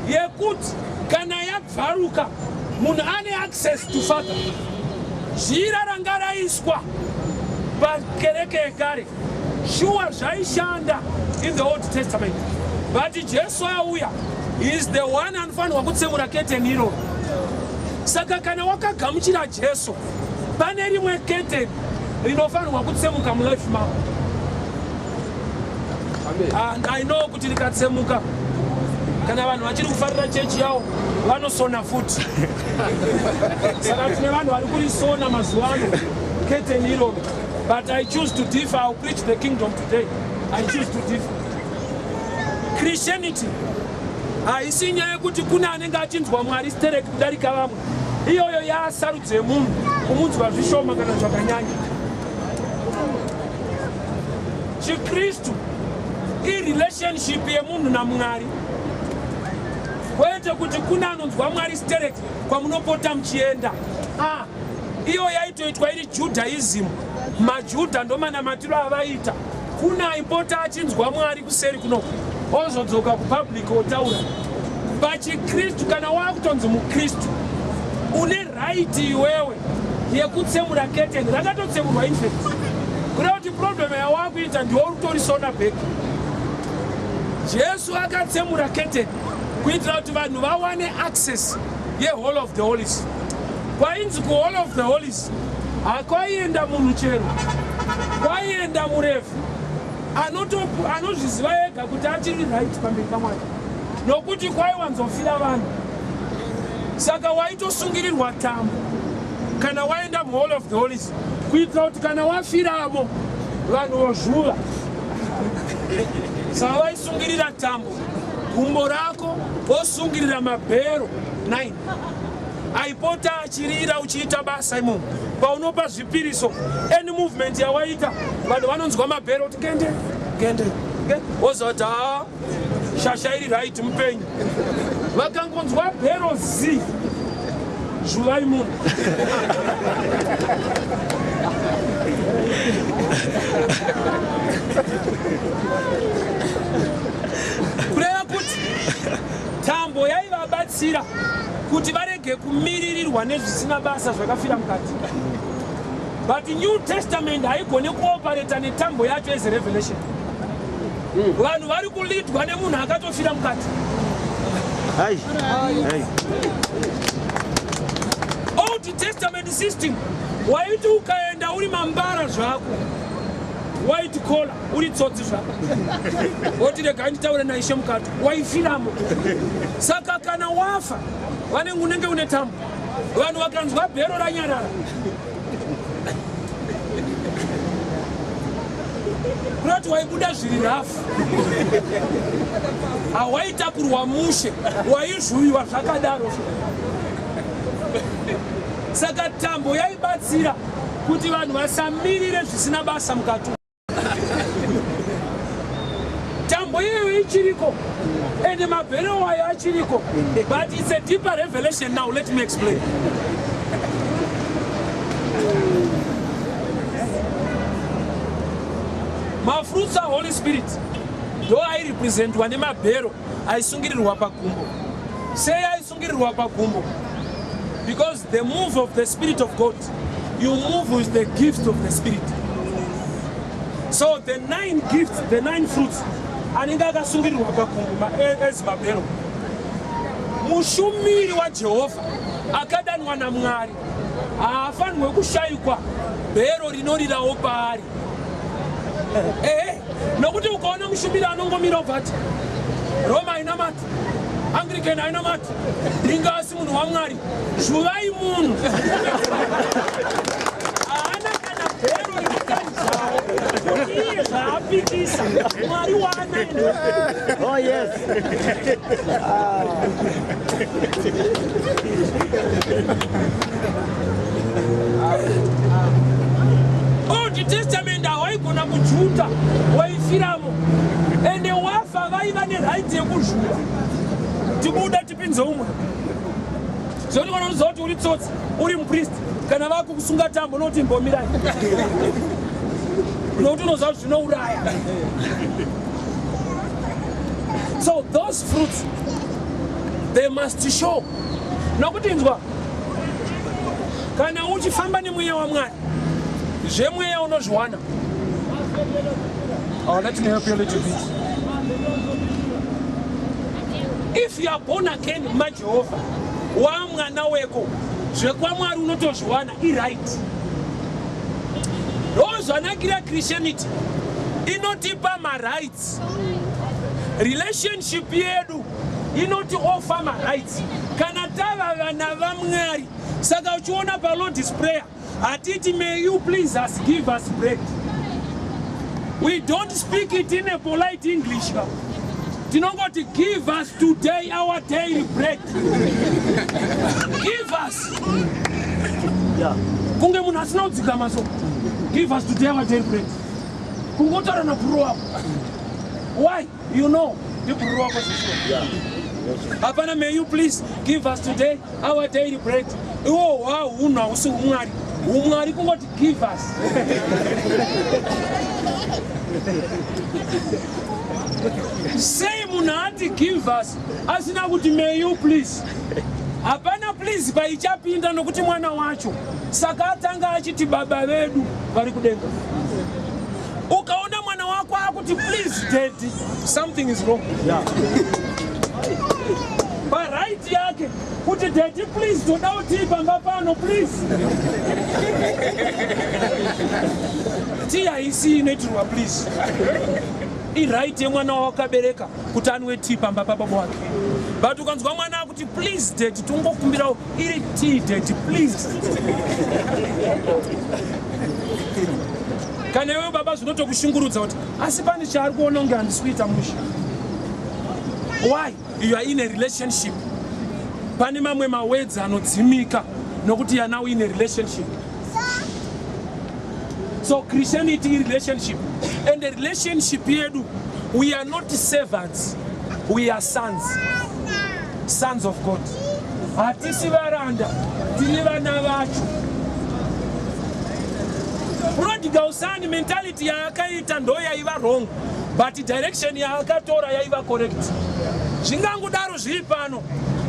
yekuti kana yabvaruka munhu ane access to Father. Zhira ranga raiswa pakereke yekare shuwa zvaishanda in the Old Testament, but Jesu auya, he is the one anofanirwa kutsemura curtain iro. Saka kana wakagamuchira Jesu, pane rimwe curtain rinofanirwa kutsemuka mulife mako. And I know kuti rikatsemuka kana vanhu vachiri kufarira chechi yavo vanosona futi. Saka tine vanhu vari kurisona mazuva ano curtain iroro. But I choose to differ. I'll preach the kingdom today. I choose to differ. Christianity haisi nyaya yekuti kuna anenge achinzwa Mwari stereki kudarika vamwe. Iyoyo yasarudze munhu kumunzwa zvishoma kana zvakanyanya. Chikristu irelationship yemunhu naMwari. Kwete kuti kuna anonzwa Mwari stereki kwamunopota muchienda. Iyo yaitoitwa iri Judaism. Majudha ndomanamatiro avaita. Kuna aipota achinzwa Mwari kuseri kuno ozodzoka kupublic otaura. Pachikristu kana wakutonzi muKristu une right iwewe yekutsemura curtain rakatotsemurwa infect. Kureva kuti problem yawakuita ndiwo utorisona bheki. Jesu akatsemura curtain kuitira kuti vanhu vawane access ye-Hall of the Holies. Kwainzi ku-Hall of the Holies hakwaienda munhu chero, kwaienda muRevhi anozviziva ega kuti achiri right pamberi paMwari, nokuti kwaiwanzofira vanhu. Saka waitosungirirwa tambo kana waenda mu-Hall of the Holies kuitira kuti kana wafiramo vanhu vozvuva. Saka vaisungirira tambo gumbo rako, vosungirira mabhero 9 aipota achirira uchiita basa imomo. Paunopa zvipiriso any movement yawaita vanhu vanonzwa mabhero kuti kende wozoti shasha iri right mupenyu. Vakangonzwa bhero z zvuvai munhu. Kureva kuti tambo yaivabatsira kuti varege kumiririrwa nezvisina basa zvakafira mukati. But New Testament haigone kuoperata netambo yacho as a revelation. Vanhu vari kulidwa nemunhu akatofira mukati. Old Testament system waiti ukaenda uri mambara zvako, white collar uri tsotsi zvako, woti rega nditaure naIshe mukati, waifiramo. Saka kana wafa vanenge unenge une tambo, vanhu vakanzwa bhero ranyarara kurati waibuda zviri rafu, hawaitakurwa mushe, waizvuyiwa zvakadaro. Saka tambo yaibatsira kuti vanhu vasamirire zvisina basa mukati. Tambo iyoyo ichiriko ende mabhero wayo achiriko, but it's a deeper revelation now. Let me explain. Mafruits are Holy Spirit. Though I represent one mabhero aisungirirwa pagumbo. Say aisungirirwa pagumbo because the move of the Spirit of God, you move with the gifts of the Spirit. So the 9 gifts, the 9 fruits, anenge akasungirirwa pagumbo as mabhero. Mushumiri wa Jehovha akadanwa naMwari haafanirwe kushayikwa bhero rinorirawo paari. Nokuti ukaona mushumiri anongomira ubvati Roma haina mati, Anglican haina mati, ingasi munhu waMwari, zvuvai munhu. Haana kana bhero rinokanzvawo iye zvaapikisa Mwari waanaenda. Oh yes. Old Testament hawaigona kujuta, waifiramo, ende wafa vaiva neraiti yekuzvuva. tibuda tipinze umwe zvoti kana unoziva kuti uri tsotsi uri mupriest kana vakukusunga tambo unoti mbomirai nokuti unoziva kuti zvinouraya. So those fruits they must show. Nokuti inzwa kana uchifamba nemweya waMwari zvemweya unozviwana. Let me help you a little bit. If you are born again maJehovha wamwana weko zvekwaMwari unotozviwana iright. Ndozvanakira Christianity inotipa marights. Relationship yedu inoti offer marights. Kana tava vana vaMwari saka uchiona pa Lord's Prayer atiti may you please us give us bread. We don't speak it in a polite English. Tinongoti give us today our daily bread. Give us. Kunge munhu asina kudzikama so. Give us today our daily bread. Kungotaura napuro wako. Why? You know. Napuro wako sio. Hapana, may you please give us today our daily bread. Oh wow, una usi umwari. Umwari kungoti give us. Say munati give us. Asina kuti may you please. Hapana please paichapinda nokuti mwana wacho. Saka atanga achiti baba vedu vari kudenga. Ukaona mwana wako akuti please daddy, something is wrong. Yeah. But right yake kuti daddy please toda utipa ngapano please. Tia isi inetirwa please. Right yemwana wakabereka kuti anwe tipa mbapapa bwake. But ukanzwa mwana akuti please daddy tungokumbira iri tea daddy please. Kana wewe baba zvinotokushungurudza kuti asi pane chaari kuona unge handisikuita musha. Why? You are in a relationship. Pane mamwe mawords anodzimika nokuti you are now in a relationship. So Christianity is relationship. And the relationship yedu, we are not servants, we are sons. Sons of God. Hatisi varanda, tiri vana vacho. Prodigal son mentality yaakaita ndo yaiva wrong, but direction yaakatora yaiva correct. Zvingangodaro zviri pano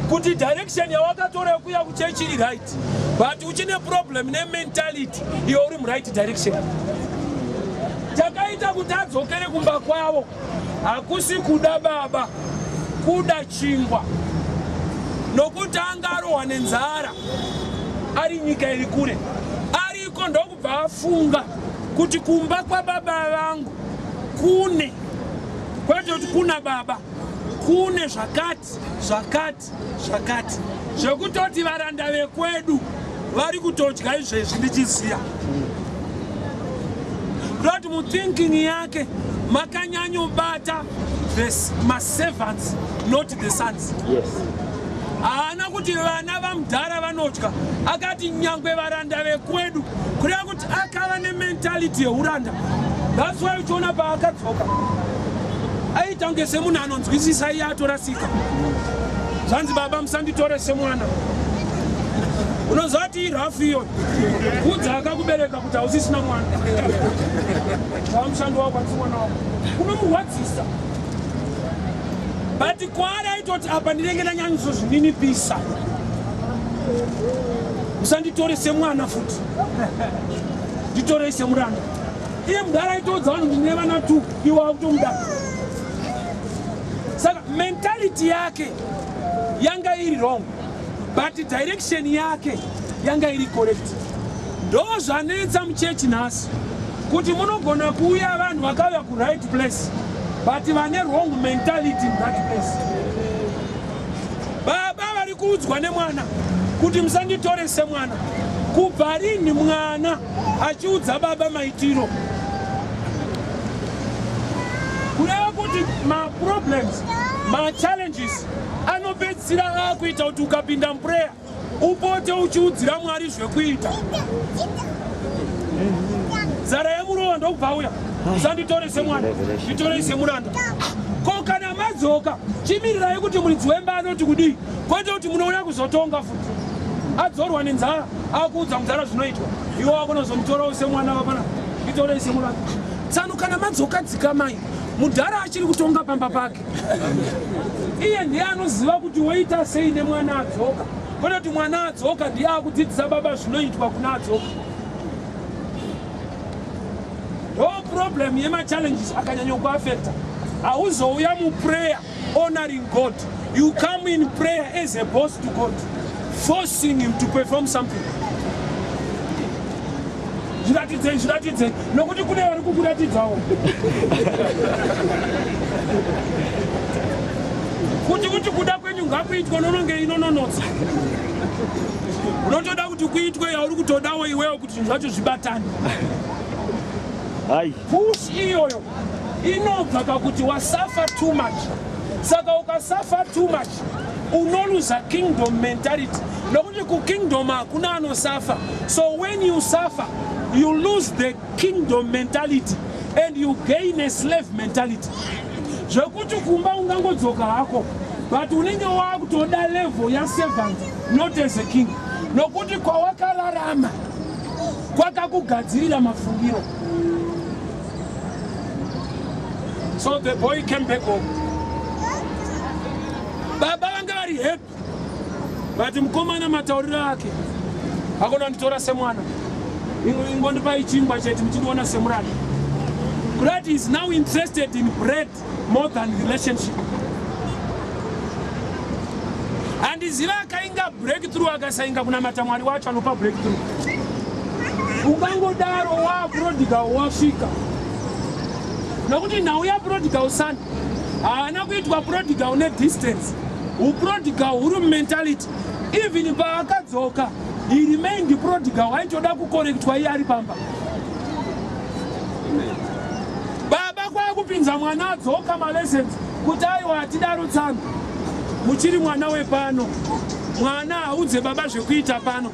kuti direction yawakatora yokuya kuchechi iri right, but uchine problem ne mentality uri mu right direction. Takaita kuti adzokere kumba kwavo hakusi kuda baba, kuda chingwa, nokuti anga arohwa nenzara ari nyika iri kure. Ariko ndokubva afunga kuti kumba kwababa vangu kune, kwete kuti kuna baba, kune zvakati zvekutoti varanda vekwedu vari kutodya izvezvi ndichiziya. Kuti muthinking yake makanyanyobata my servants, not the sons. Yes. Haana kuti vana vamudhara vanodya, akati nyangwe varanda vekwedu, kureva kuti akava nementality yeuranda. That's why uchiona paakadzoka aita kunge semunhu anonzwisisa iye atorasika. Zvanzi baba musanditore semwana. Unoziva kuti irafu iyo udza akakubereka kuti hausisina mwana. Mushando wako asi mwana wako unomurwadzisa. But kwaari aitoti apa ndinenge ndanyanyisa zvininipisa, musanditore semwana futi, nditorei semuranda. Iye mudhara aitodza vanhu ndine vana 2 iwe wakutomudaka. Saka mentality yake yanga iri wrong, but direction yake yanga iri correct. Ndo zvanetsa muchechi nhasi kuti munogona kuuya vanhu vakauya ku right place, but vane wrong mentality in that place. Baba vari kuudzwa nemwana kuti musanditore semwana. Kubva rini mwana achiudza baba maitiro? Kureva kuti ma problems, ma challenges anopedzisira akuita kuti ukapinda muprayer upote uchiudzira Mwari zvekuita. Zara yemurova ndokubva uya musanditore semwana, nditorei semuranda. Ko kana adzoka chimirirai kuti muridzi wemba anoti kudii kwete kuti munoona kuzotonga futi adzorwa nenzara akuudza munzara zvinoitwa iwo wakunozomutorawo semwana wapana itorei semuraka tsano kana madzoka dzikamai mudhara achiri kutonga pamba pake iye ndiye anoziva kuti woita sei nemwana adzoka kwete kuti mwana adzoka ndiye akudzidzisa baba zvinoitwa kuna adzoka. No problem yema-challenges akanyanya kuafecta hauzouya muprayer honoring God. You come in prayer as a boss to God, forcing him to perform something. Zviratidzei nokuti kune vari kukuratidzawo kuti kuda kwenyu ngakuitwa nononge inononotsa unotoda kuti kuitwe yauri kutodawo iwewo kuti zvinhu zvacho zvibatane. Push iyoyo inobva pakuti wasuffer too much. Saka ukasuffer too much unoluza kingdom mentality. Nokuti kukingdom hakuna anosuffer. So when you suffer you lose the kingdom mentality and you gain a slave mentality. Zvekuti kumba ungangodzoka hako but unenge wakutoda level ya servant not as a king. Nokuti kwawakararama kwakakugadzirira mafungiro. So the boy came back home. Baba vanga vari happy. But mukomana matauriro ake akona nditora semwana. Ingondipai chingwa chete muchinoona semuranda. God is now interested in bread more than relationship. And iziva akainga breakthrough akasainga kunamata Mwari wacho anopa breakthrough. Ungangodaro wa prodigal wasvika. Nokuti nhau ya prodigal son haana kuitwa prodigal ne distance. Uprodigal huru mentality. Even paakadzoka he remained prodigal. Aitoda kukorektwa iye ari pamba. Baba kwakupinza mwana adzoka malessons kuti aiwa atidaro tsanga muchiri mwana wepano. Mwana haudze baba zvekuita pano.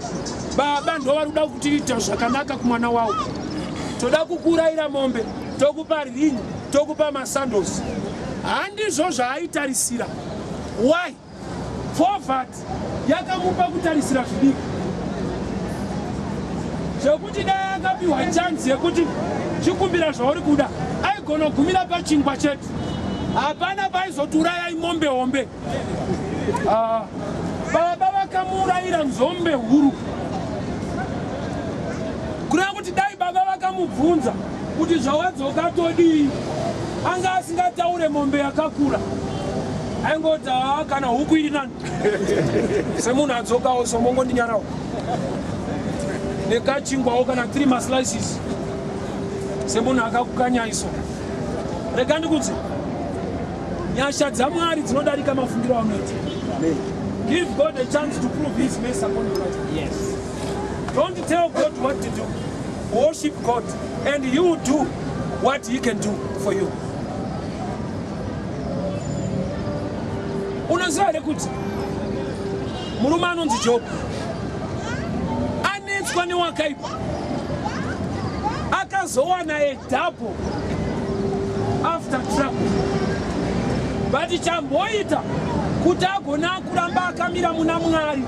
Baba ndo vari kuda kutiita zvakanaka kumwana wawo. Toda kukuraira mombe, tokupa rin'i, tokupa masandols. Handizvo zvaaitarisira. Why? Poverty yakamupa kutarisira zvidiki. Zvekuti dai akapiwa chance yekuti chikumbira zvauri kuda aigona kugumira pachingwa chetu. Hapana paizoturayai mombe hombe. Baba vakamurayira nzombe huru. Kureva kuti dai baba vakamubvunza kuti zvawadzoka todii anga asingataure mombe yakakura. Aingoti kana huku iri nani semunhu adzokawo somongondinyarawo nekachingwawo kana 3 maslices semunhu akakukanyaiso. Rega ndikudzi nyasha dzaMwari dzinodarika mafungiro anoita. Give God a chance to prove his mercy upon your life. Yes. Don't tell God what to do. Worship God and you do what he can do for you. Unoziva here kuti murume anonzi Job anetswa newakaipa akazowana a double after trouble. But chamboita kuti agona kuramba akamira muna Mwari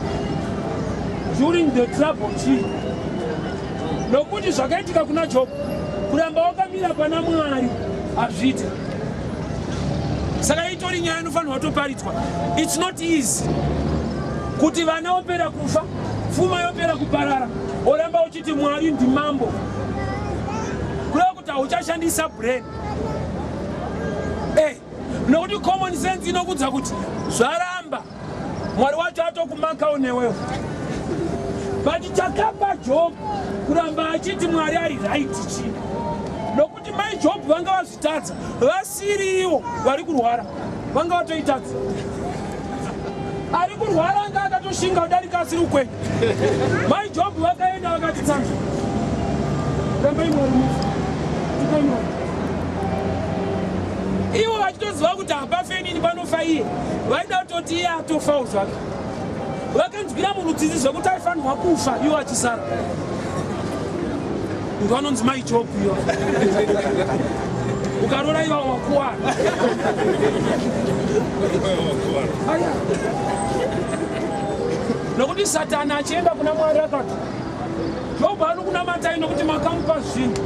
during the trouble chii. Nokuti zvakaitika kuna Job kuramba wakamira pana Mwari hazviite. Saka itori nyaya inofanirwa kutoparidzwa. It's not easy kuti vana opera kufa, pfuma yopera kuparara, oramba uchiti Mwari ndimambo. Kureva kuti hauchashandisa brain. Nokuti common sense inokudza kuti zvaramba Mwari wacho atokumakawo newewo. But chakapa Job kuramba achiti Mwari ari right chii. Nokuti mai Job vanga vazvitadza vasiriwo vari kurwara vanga vatoitadza. Ari kurwara anga akatoshinga kudarika asiri ukwenyu. Mai Job vakaenda vakati tsanga rambai Mwari mufa tikai Mwari. Ivo vachitoziva kuti hapafenini panofa iye vaida kutoti iye atofawo zvake. Vakanzwira munhu tsitsi zvekuti aifanirwa kufa iwo achisara. Ndo anonzi mai Job iyo. ukarora iva wakuwara. Aya. Nokuti Satani achienda kuna Mwari akati, Jobho anokunamatai nokuti makamupa zvinhu.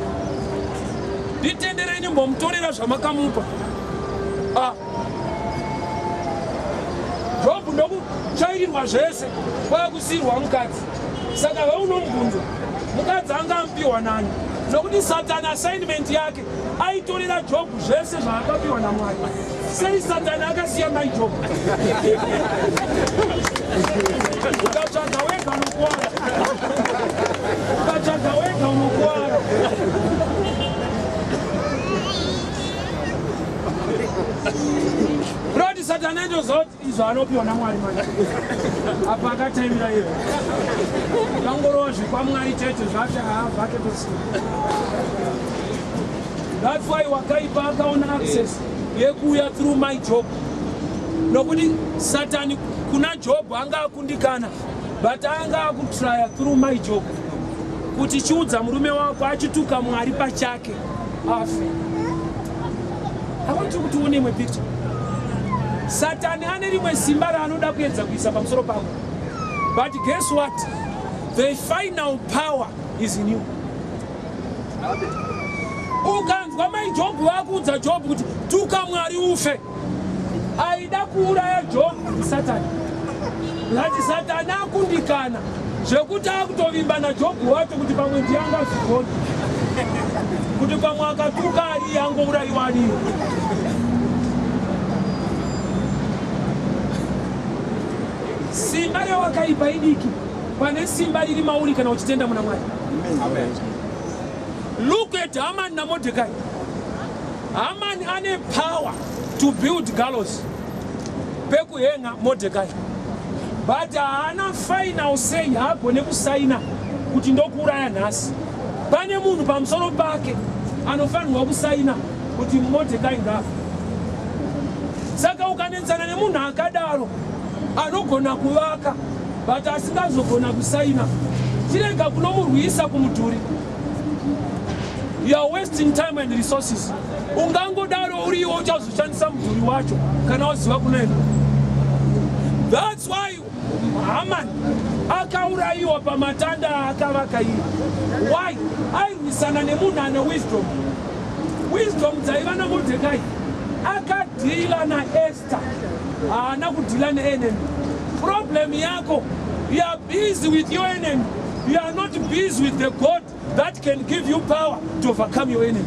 Nditenderei nimbomutorera zvamakamupa. Jobho ndokuchairirwa zvese kwakusiyirwa mukadzi. Saka veunomubvunza mukadzi anga amupiwa nani? Nokuti Satani assignment yake aitorera Jobho zvese zvaakapiwa naMwari. Sei Satani akasiya mai Jobho? Ukatsvaga wega unokuwara. Ukatsvaga wega unokuwara. Rodi Satani aitozoti izvo anopiwa naMwari manje. Apa akataimira iye. Kangorowa zvikwamwari chete zvati zvake tosina. That's why wakaipa akaona access yekuuya through my job. Nokuti Satani kuna Job anga akundikana, but anga akutraya through my job. Kuti chiudza murume wako achituka Mwari pachake afe. I want you to one picture. Satani ane rimwe simba raanoda kuedza kuisa pamusoro pako. But guess what? The final power is in you. Ukanzwa mai Job wakuudza Job kuti tuka Mwari ufe. Aida kuuraya Job Satani. Lati Satani akundikana zvekuti akutovimba naJob wacho kuti pamwe ndianga zvikoni. Kuti pamwe akatuka ari yangourayiwa ariyo. Simba rewakaipa idiki pane simba riri mauri kana uchitenda muna Mwari. Amen. Look at Haman na Mordecai. Haman ane power to build gallows pekuhenga Mordecai. But haana final say haagone kusaina kuti ndokuuraya nhasi. Pane munhu pamusoro pake anofanirwa kusaina kuti Mordecai ngafe. Saka ukanenzana nemunhu akadaro anogona kuvaka but asingazogona kusaina, chirega kunomurwisa kumudhuri. You are wasting time and resources. Ungangodaro uriwo uchazoshandisa mudhuri wacho kana waziva kunoenda. That's why Haman akaurayiwa pamatanda akavaka iye. Why? Airwisana nemunhu ane wisdom. Wisdom dzaiva naMordecai. Akadhila naEsther. Haana kudhila neenemy. Problem yako, you are busy with your enemy. You are not busy with the God that can give you power to overcome your enemy.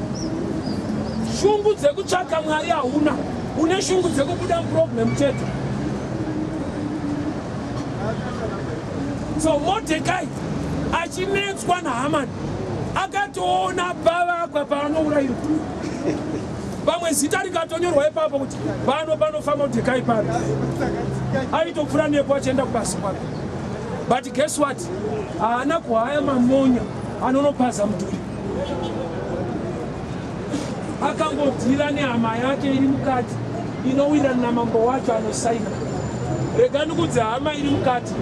Shungu dzekutsvaka Mwari hauna. Une shungu dzekubuda problem chete. So Mordecai achinetswa naHaman akatoona baba paanourayiwa. Pamwe zita rikatonyorwa ipapo kuti panofa Mordecai pano. Aitopfuura nepo achienda kubasa kwake. But guess what? Haana kuhaya mamonya anonopaza mudhuri. Akangodhila nehama yake iri mukati inowirana namambo wacho anosaina. Rega ndikudze hama iri mukati,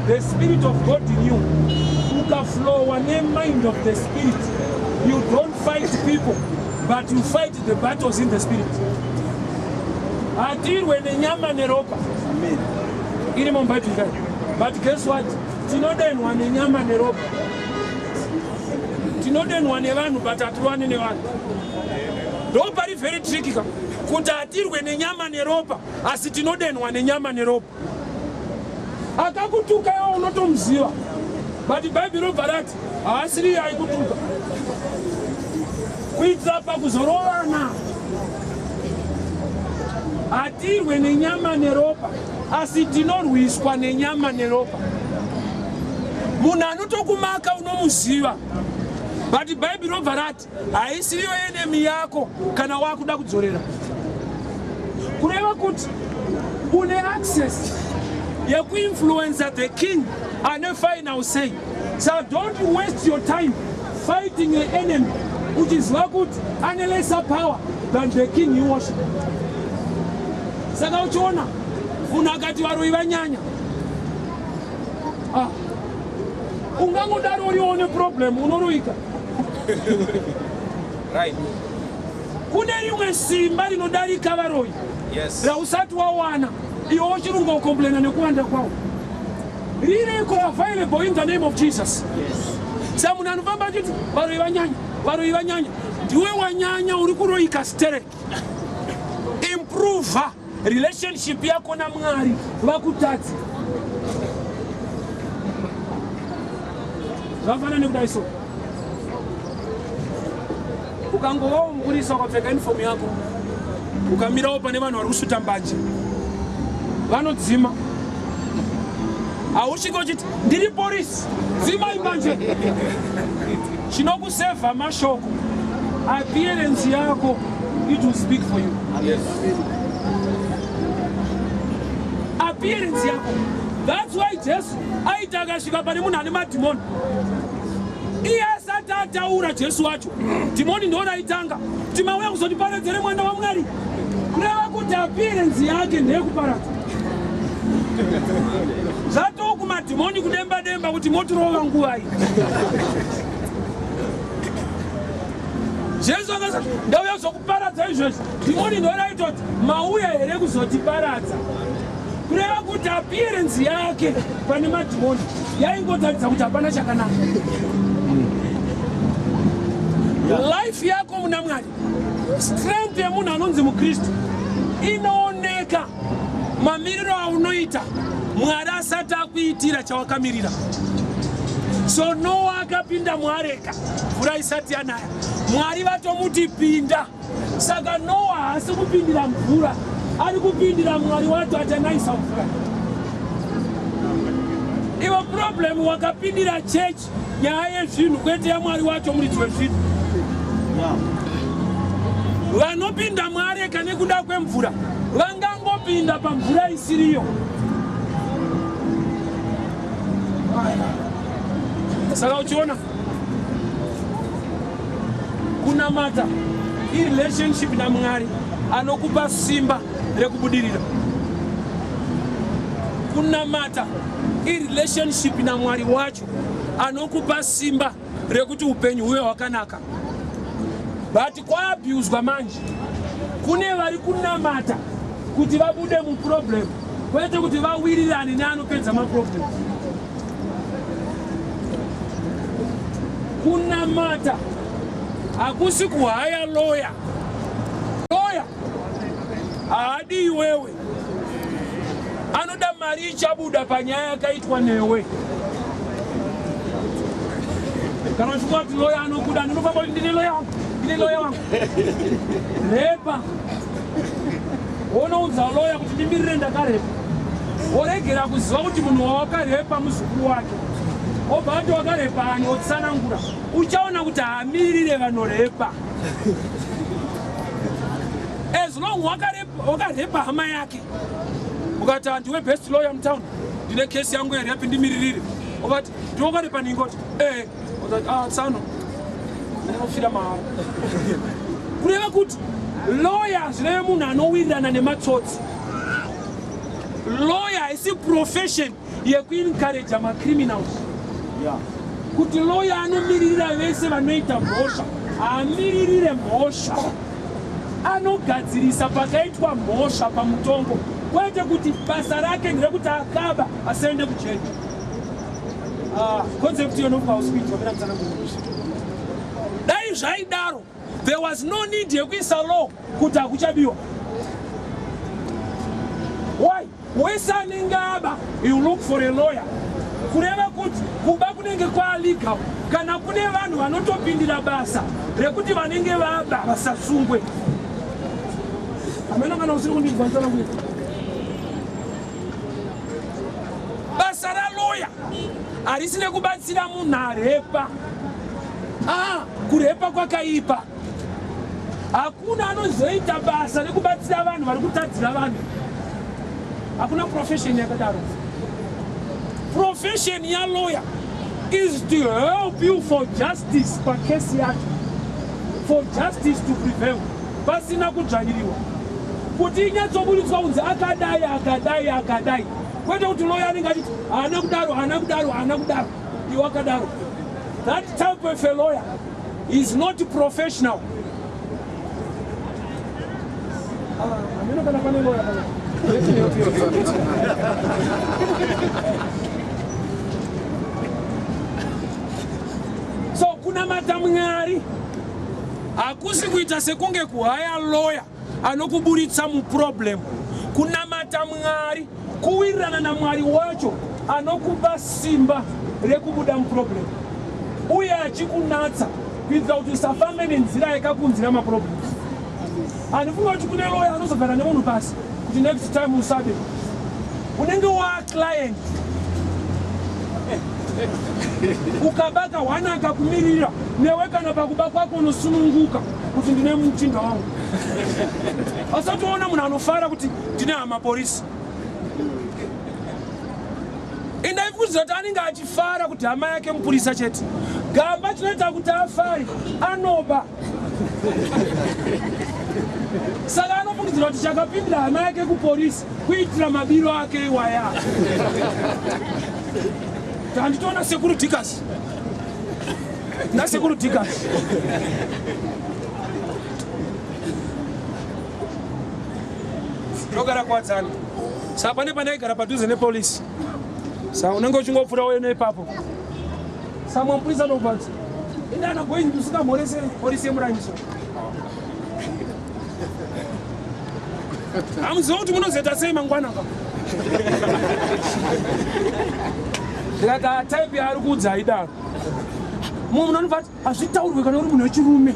the spirit of God in you. Ukaflowa nemind of the spirit. You don't fight people, but you fight the battles in the spirit. Atirwe nenyama neropa. Amen. Iri muBhayibheri. But guess what? Tinodenwa nenyama neropa. Tinodenwa nevanhu but hatiwani nevanhu. Ropa ri very tricky kuti atirwe nenyama neropa asi tinodenwa nenyama neropa. Akakutuka iwe unotomuziva. But Bhaibheri robva rati haasiri aikutuka. Kuitira pakuzorovana. Atirwe nenyama neropa asi tinorwiswa nenyama neropa. Munhu anotokumaka unomuziva. But Bhaibheri robva rati haisiriyo enemy yako kana wakuda kudzorera. Kureva kuti une access yekuinfluenza the king ane final say. So don't waste your time fighting an enemy which is kuti ane lesser power than the king you worship. Saka uchiona munhu akati varoi vanyanya, ungangodaro uriwo ne problem unoroika. Right. kune rimwe simba rinodarika varoyi rausati wawana iwo uchirunga ukomplena nekuwanda kwawo ririko available in the name of Jesus. Sa munhu anofamba achiti varoyi vanyanya ndiwe wanyanya uri kuroika stereki. Improve relationship yako na Mwari vakutadzi zvafana nekudai so ukangovawo mukurisa ukapfeka uniform yako ukamirawo pane vanhu vari kusuta mbanje vanodzima hausvika uchiti ndiri polisi dzimai mbanje chinokusevha mashoko appearance yako it will speak for you. Appearance yako. That's why Jesu aita akasvika pane munhu ane madhimoni iye asati ataura Jesu wacho dhimoni ndo raitanga kuti mauya kuzotiparadzere mwana waMwari kureva kuti appearance yake ndeyekuparadza zvatoo kumadhimoni kudemba kuti motirova nguva iyi Jesu akasati ndauya kuzokuparadza izvozvi dhimoni ndo raitoti mauya here kuzotiparadza kureva kuti appearance yake pane madhimoni yaingotaridza kuti hapana chakanaka. Life yako muna Mwari, strength yemunhu anonzi muKristu inooneka mamiriro aunoita Mwari asati akuitira chawakamirira. So Noah akapinda muareka mvura isati yanaya Mwari vatomuti pinda, saka Noah haasi kupindira mvura ari kupindira Mwari wacho achanayisa mvura. Ivo problem wakapindira church nyaya yezvinhu kwete yaMwari wacho muridzi wezvinhu. Vanopinda muareka nekuda kwemvura vangangopinda pamvura isiriyo. Saka uchiona kunamata irelationship naMwari anokupa simba rekubudirira. Kunamata irelationship naMwari wacho anokupa simba rekuti upenyu huwe hwakanaka. But kwaabuswa manje kune vari kunamata kuti vabude muproblem kwete kuti vawirirane neanopedza maproblem. Kunamata hakusi kuhaya lawyer. Lawyer haadi iwewe, anoda mari ichabuda panyaya yakaitwa newe. Kana uchikuwa kuti lawyer anokuda ndinofamba kuti ndine lawyer wangu repa wonoudza lawyer kuti ndimirire ndakarepa woregera kuziva kuti munhu wawakarepa muzukuru wake obva ati wakarepani otsanangura uchaona kuti haamirire vanorepa. As long wakarepa hama yake ukati ndiwe best lawyer mutown ndine kesi yangu yerepi ndimiririre obati ndiwakarepa ningoti tsano ndinofira mahara kureva kuti lawyer zvineve munhu anowirirana nematsotsi. Lawyer isi profession yekuencourage macriminals. Kuti lawyer anomirira vese vanoita mhosva haamiririre mhosva, anogadzirisa pakaitwa mhosva pamutongo kwete kuti basa rake nderekuti akaba asende kuchechi. Concept yonofauspiti wapera kutsana kumusha dai zvaidaro there was no need yekuisa law kuti hakuchabiwa. Why? Wese anenge aba you look for a lawyer. Kureva kuti kuba kunenge kwaalika kana kune vanhu vanotopindira basa rekuti vanenge vaba vasasungwe. Amena kana usiri kundibvunzana kuita basa ralawyer harisine kubatsira munhu arepa. Kurepa kwakaipa. Hakuna anozoita basa rekubatsira vanhu vari kutadzira vanhu. Hakuna profession yakadaro. Profession ya lawyer is to help you for justice pakesi yacho, for justice to prevail pasina kudzvanyiriwa kuti inyatsoburitswa kunzi akadai kwete kuti lawyer anenge achiti haana kudaro iwe wakadaro. That type of a lawyer is not professional. So kuna matamngari akusi kuita sekunge kuhaya lawyer anokuburitsa mu problem. Kuna matamngari kuwirana na mwari wacho anokupa simba rekubuda mu problem. Uye achikunatsa kuitira kuti usafambe nenzira yakakunzira maproblems. Andifunga kuti kune lawyer anozogara nemunhu pasi kuti next time usabe unenge wa client ukabaka wana akakumirira newe kana pakuba kwako unosununguka kuti ndine muchinda wangu. Asatoona munhu anofara kuti ndine hamaporisi. Indaikuziva kuti anenge achifara kuti hama yake mupurisa chete. Gamba chinoita kuti afari anoba. Saka anofungidzira kuti chakapindira hama yake kuporisi kuitira mabiro ake iwaya. Tanditoona security cars. Na security cars. Rogara kwadzana. Saka pane panaigara padhuze nepolisi. Saka unenge uchingopfuura uye nepapo. Samwe mupurisa anobvunza. Indana going kusika mhorese polisi yemurangiso. Hamuziva kuti munozoita sei mangwana apa. Ndikati type yaari kuudza haidaro. Mumwe munhu anobva ati hazvitaurwe kana uri munhu wechirume.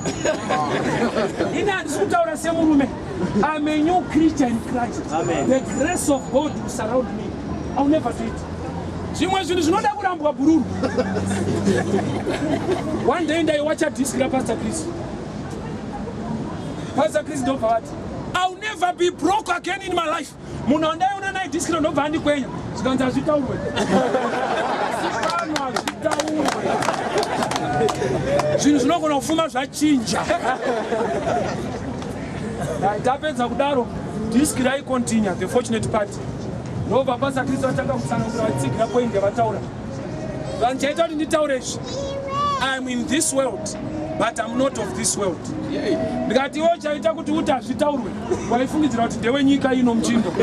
Ini handisi kutaura semurume. I'm a new creature in Christ. Amen. The grace of God will surround me. I'll never do it. Zvimwe zvinhu zvinoda kurambwa bhururu. One day ndaiwacha disc raPastor Chris. Pastor Chris ndobva vati I'll never be broke again in my life. Munhu andaiona naye disc ndobva andikwenya. Zvikanzi hazvitaurwe. Zvinhu zvinogona kufuma zvachinja. Tapedza kudaro disc raicontinue the fortunate party. Ndobva Pastor Chris vatanga kutsanangura vatsigira point yavataura. Vanchaita kuti nditaure izvi. I'm in this world but I'm not of this world. Ndikati iwo chaita kuti uti hazvitaurwe waifungidzira kuti ndewenyika ino muchindo.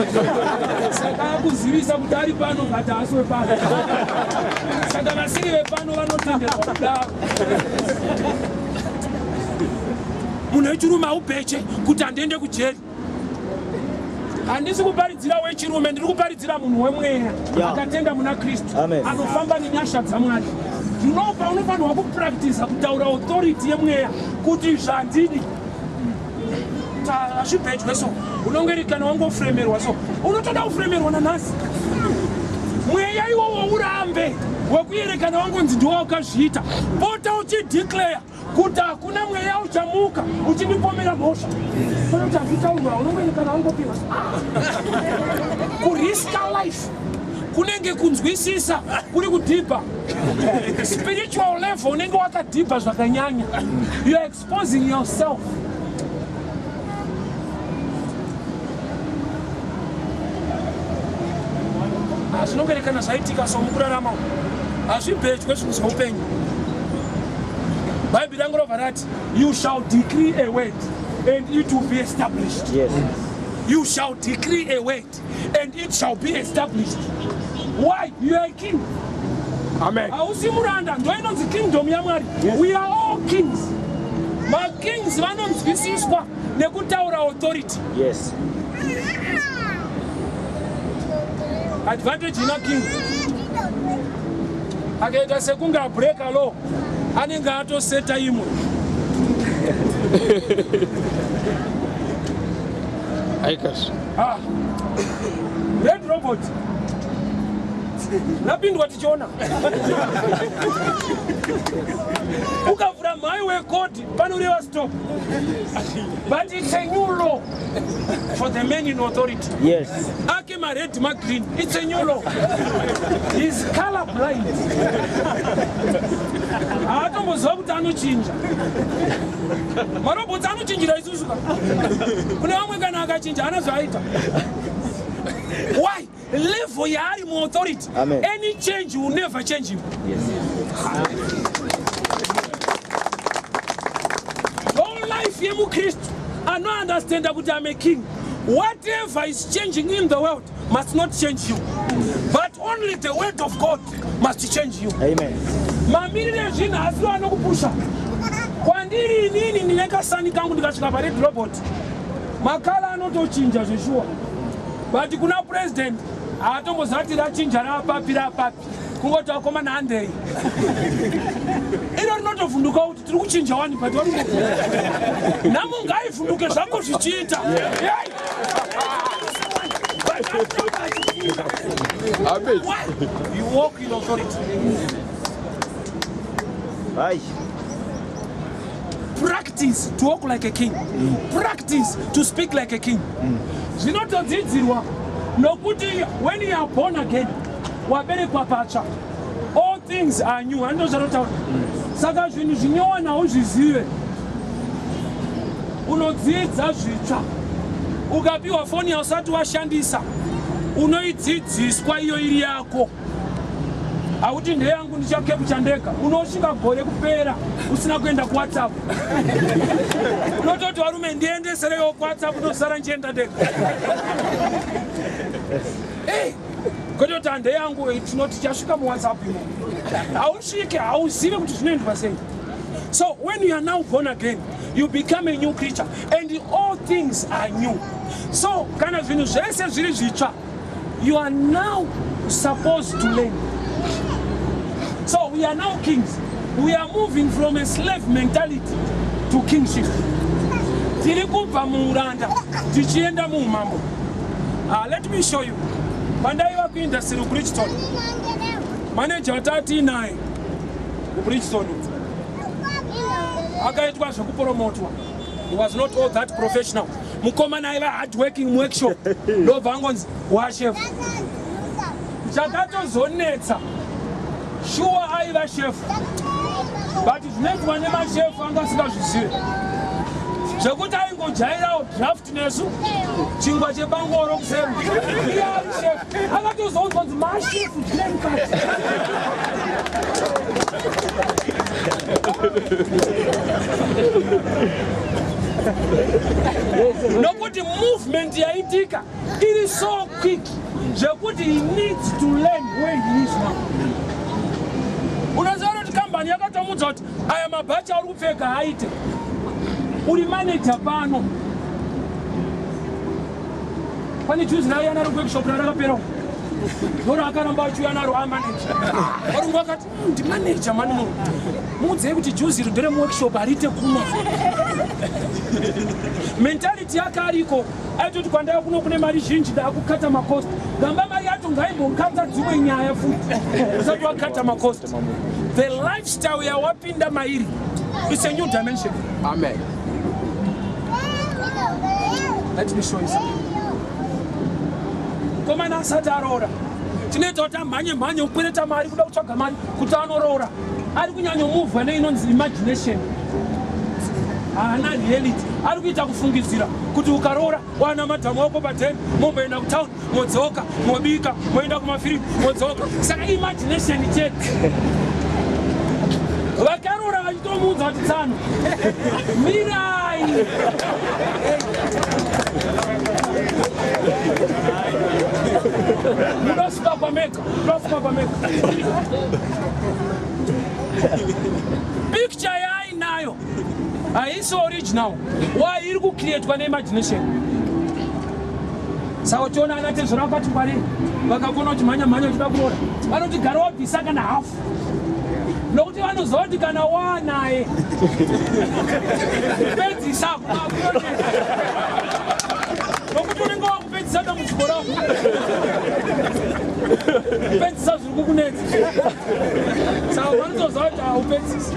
Saka akuzivisa kuti ari pano ngati haasi wepano. Saka vasiri vepano vanotenderwa kudaro. Munhu wechirume haupeche kuti handiende kujeri. Handisi kuparidzira wechirume, ndiri kuparidzira munhu wemweya akatenda muna Kristu anofamba nenyasha dzaMwari. Ndinobva unofanirwa kupractice kutaura authority yemweya kuti zvandidi hazvipedyo so unongeri kana wangofremerwa so unotoda kufremerwa nanhasi. Mweya iwowo urambe wekuyerekana wangonzi ndiwo wakazviita. Pota uchideclare kuti hakuna mweya uchamuka uchindipomera mhosva. Pana kuti hazvitaurwa unongoyerekana wangopirwa. Kuriska life kunenge kunzwisisa kuri kudhipa. Spiritual level unenge wakadhipa zvakanyanya. You are exposing yourself. Hazvinongerekana zvaitika somukurarama. Hazvipedyo zvinhu zveupenyu. Bhaibheri rangu robva rati you shall decree a word and it will be established. Yes. You shall decree a word and it shall be established. Why? You are a king. Amen. Hausi muranda, ndo inonzi kingdom yaMwari. We are all kings. Ma kings vanonzwisiswa nekutaura authority. Yes. Advantage ina king. Akaita sekunge abreaka law, anenge atoseta imwe. Aikas. Red robot. Napindwa tichiona. Ukavura mhai wekoti panoreva stop. But it's a new law for the men in authority. Yes. Ake ma red ma green. It's a new law. He's color blind. Atomboziva kuti anochinja. Maroboti anochinjira isusu. Kune vamwe kana akachinja anozvaita. Why? Level yaari mu authority. Amen. Any change will never change him. Yes. All life yemu Christ. I don't understand that I'm a king. Whatever is changing in the world must not change you, but only the word of God must change you. Amen. Mamirire zvino asi vanokupusha. Kwandiri inini ndinekasani kangu ndikasvika pared robot. Makala anotochinja zveshuwa. But kuna president atombozati rachinja rapapi. Kungoti akomana handei. Iro rinotovhunduka kuti tiri kuchinja wani but wari namo ngaivhunduke zvako zvichiita. Amen. Why? You walk in authority. Aye. Practice to walk like a king. Practice to speak like a king. Zvinotodzidzirwa nokuti when you are born again, waberekwa pacha, all things are new. Ando zvinotaura. Saka zvinhu zvinyowana uzvizive. Unodzidza zvitsva. Ukapiwa foni yausati washandisa, unoidzidziswa iyo iri yako. Hauti ndeyangu ndichakepucha ndega. Unosvika gore kupera usina kuenda kuWhatsApp. Unototi varume ndiendeserewo kuWhatsApp ndosara nchienda ndega. Kototi ndeyangu tinoti chasvika muWhatsApp imo. Hausvike, hauzive kuti zvinoendwa sei. So when you are now born again, you become a new creature and all things are new. So kana zvinhu zvese zviri zvitsva, you are now supposed to learn. So we are now kings. We are moving from a slave mentality to kingship. Tiri kubva muuranda tichienda muumambo. Let me show you. Pandaiva kuindustry kuBridgeton. Manager watati naye kuBridgeton. Akaitwa zvekupromotwa. He was not all that professional. Mukomana aiva hard working workshop. Ndobva angonzi wachef. Chakatozonetsa. Sure aiva chef. But zvinoitwa nemachef anga asingazvizive. Zvekuti aingojairawo draft nesu chingwa chepangoro kuseri. Iye ari chef. Akatozonzwa kuti machef zvine mukati. Nokuti movement yaitika it is so quick zvekuti he needs to learn where he is now. Unoziva kuti kambani yakatomudza kuti aya mabhachi ari kupfeka haite uri manager pano. Pane juzi nayo yana workshop rarakapera ndoro akaramba achiuya naro amanager. Varungu vakati ndimanager mani munhu mudzei kuti juzi iri ndere muworkshop harite kuma. Mentality yake ariko aitoti kwandaya kuno kune mari zhinji ndakukata makost. Gamba mari yacho ngaimbokata dzimwe nyaya futi usati wakata makost. The lifestyle yawapinda mairi is a new dimension. Amen. Let me show you something. Komana asati aroora tinoita kuti amhanye ukwereta mari kuda kutsvaga mari kuti anoroora ari kunyanyomuvha neinonzi imagination. Haana reality. Ari kuita kufungidzira kuti ukaroora wana madhamu wako pa10 momboenda kutown modzoka mobika moenda kumafirimu modzoka. Saka imagination chete. Vakaroora vachitomuudza kuti tsano mirai. Mudasvika pameka. Picture yaainayo haisi original. Why iri kucreatwa neimagination. Saka tiona ana tezvora vakati ngwari vakakona kuti mhanya uchida kuroora vanoti gara wabvisa kana hafu nokuti vanoziva kuti kana wanaye kupedzisa nokuti unenge wakupedzisa dambudziko rako kupedzisa zviri kukunetsa. Saka vanotoziva kuti haupedzisi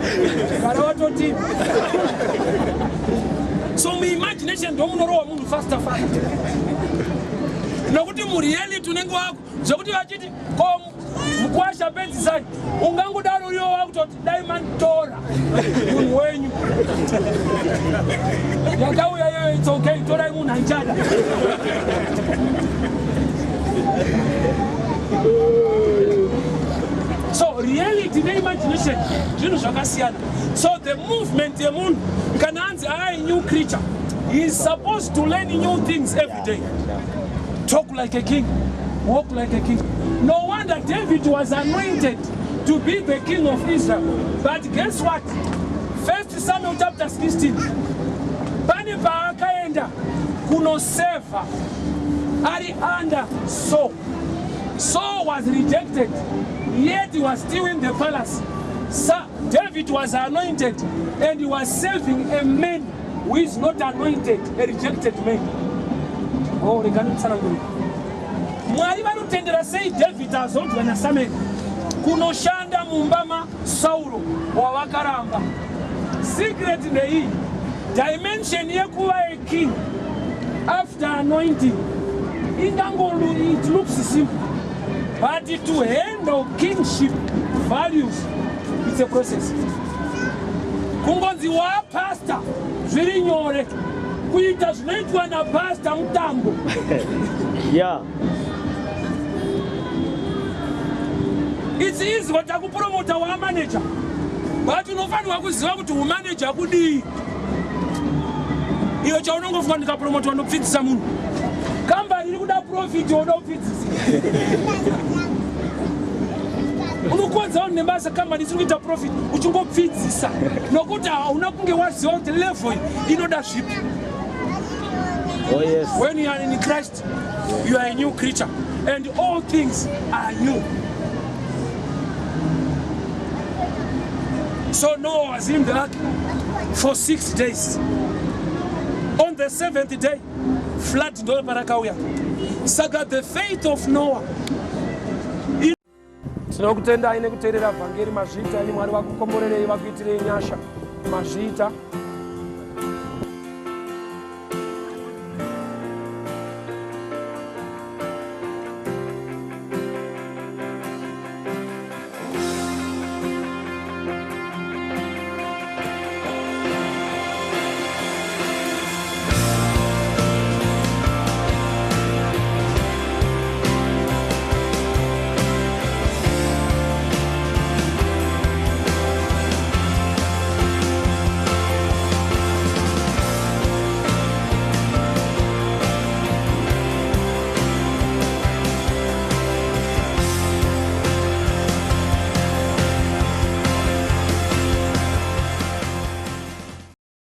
gara watoti. So muimagination ndo munorohwa munhu faster. Nokuti mureality unenge wako zvekuti vachiti mukuwasha pedzisai ungangodaro uriwo wakutoti dai manitora munhu wenyu yakauya iyoyo it's okay torai munhu aichada. So reality neimagination zvinhu zvakasiyana. So the movement yemunhu kana anzi aya new creature He is supposed to learn new things every day. Talk like a king, walk like a king. No wonder David was anointed to be the king of Israel. But guess what? 1 Samuel chapter 16. Bani pa akaenda kuno seva ari under Saul. Saul was rejected, yet he was still in the palace. So David was anointed and he was serving a man who is not anointed, a rejected man. Oh, Mwari vanotendera sei David azonzwa naSamuel kunoshanda mumbama Saulo wavakaramba. Secret ndei dimension yekuva a king after anointing. It looks simple, but to handle kingship values, it's a process. Kungonzi wa pastor zviri nyore kuita zvinoitwa na pastor mutambo. Yeah. It's easy kuti akupromota wa manager, but unofanirwa kuziva kuti umanager kudii. Iyo chaunongofunga ndikapromota ndopfidzisa munhu. Kambani iri kuda profit wodopfidzisa. Unokonza kuti nebasa kambani isiri kuita profit uchingopfidzisa nokuti hauna kunge waziva kuti level inoda zvipi. Oh yes. When you are in Christ, you are a new creature, and all things are new. So Noah was in the ark for 6 days. On the 7th day, flood ndo parakauya. Saka the faith of Noah. Tinokutendai nekuteerera vhangeri mazvita ini Mwari vakukomborerei vakuitirei nyasha mazvita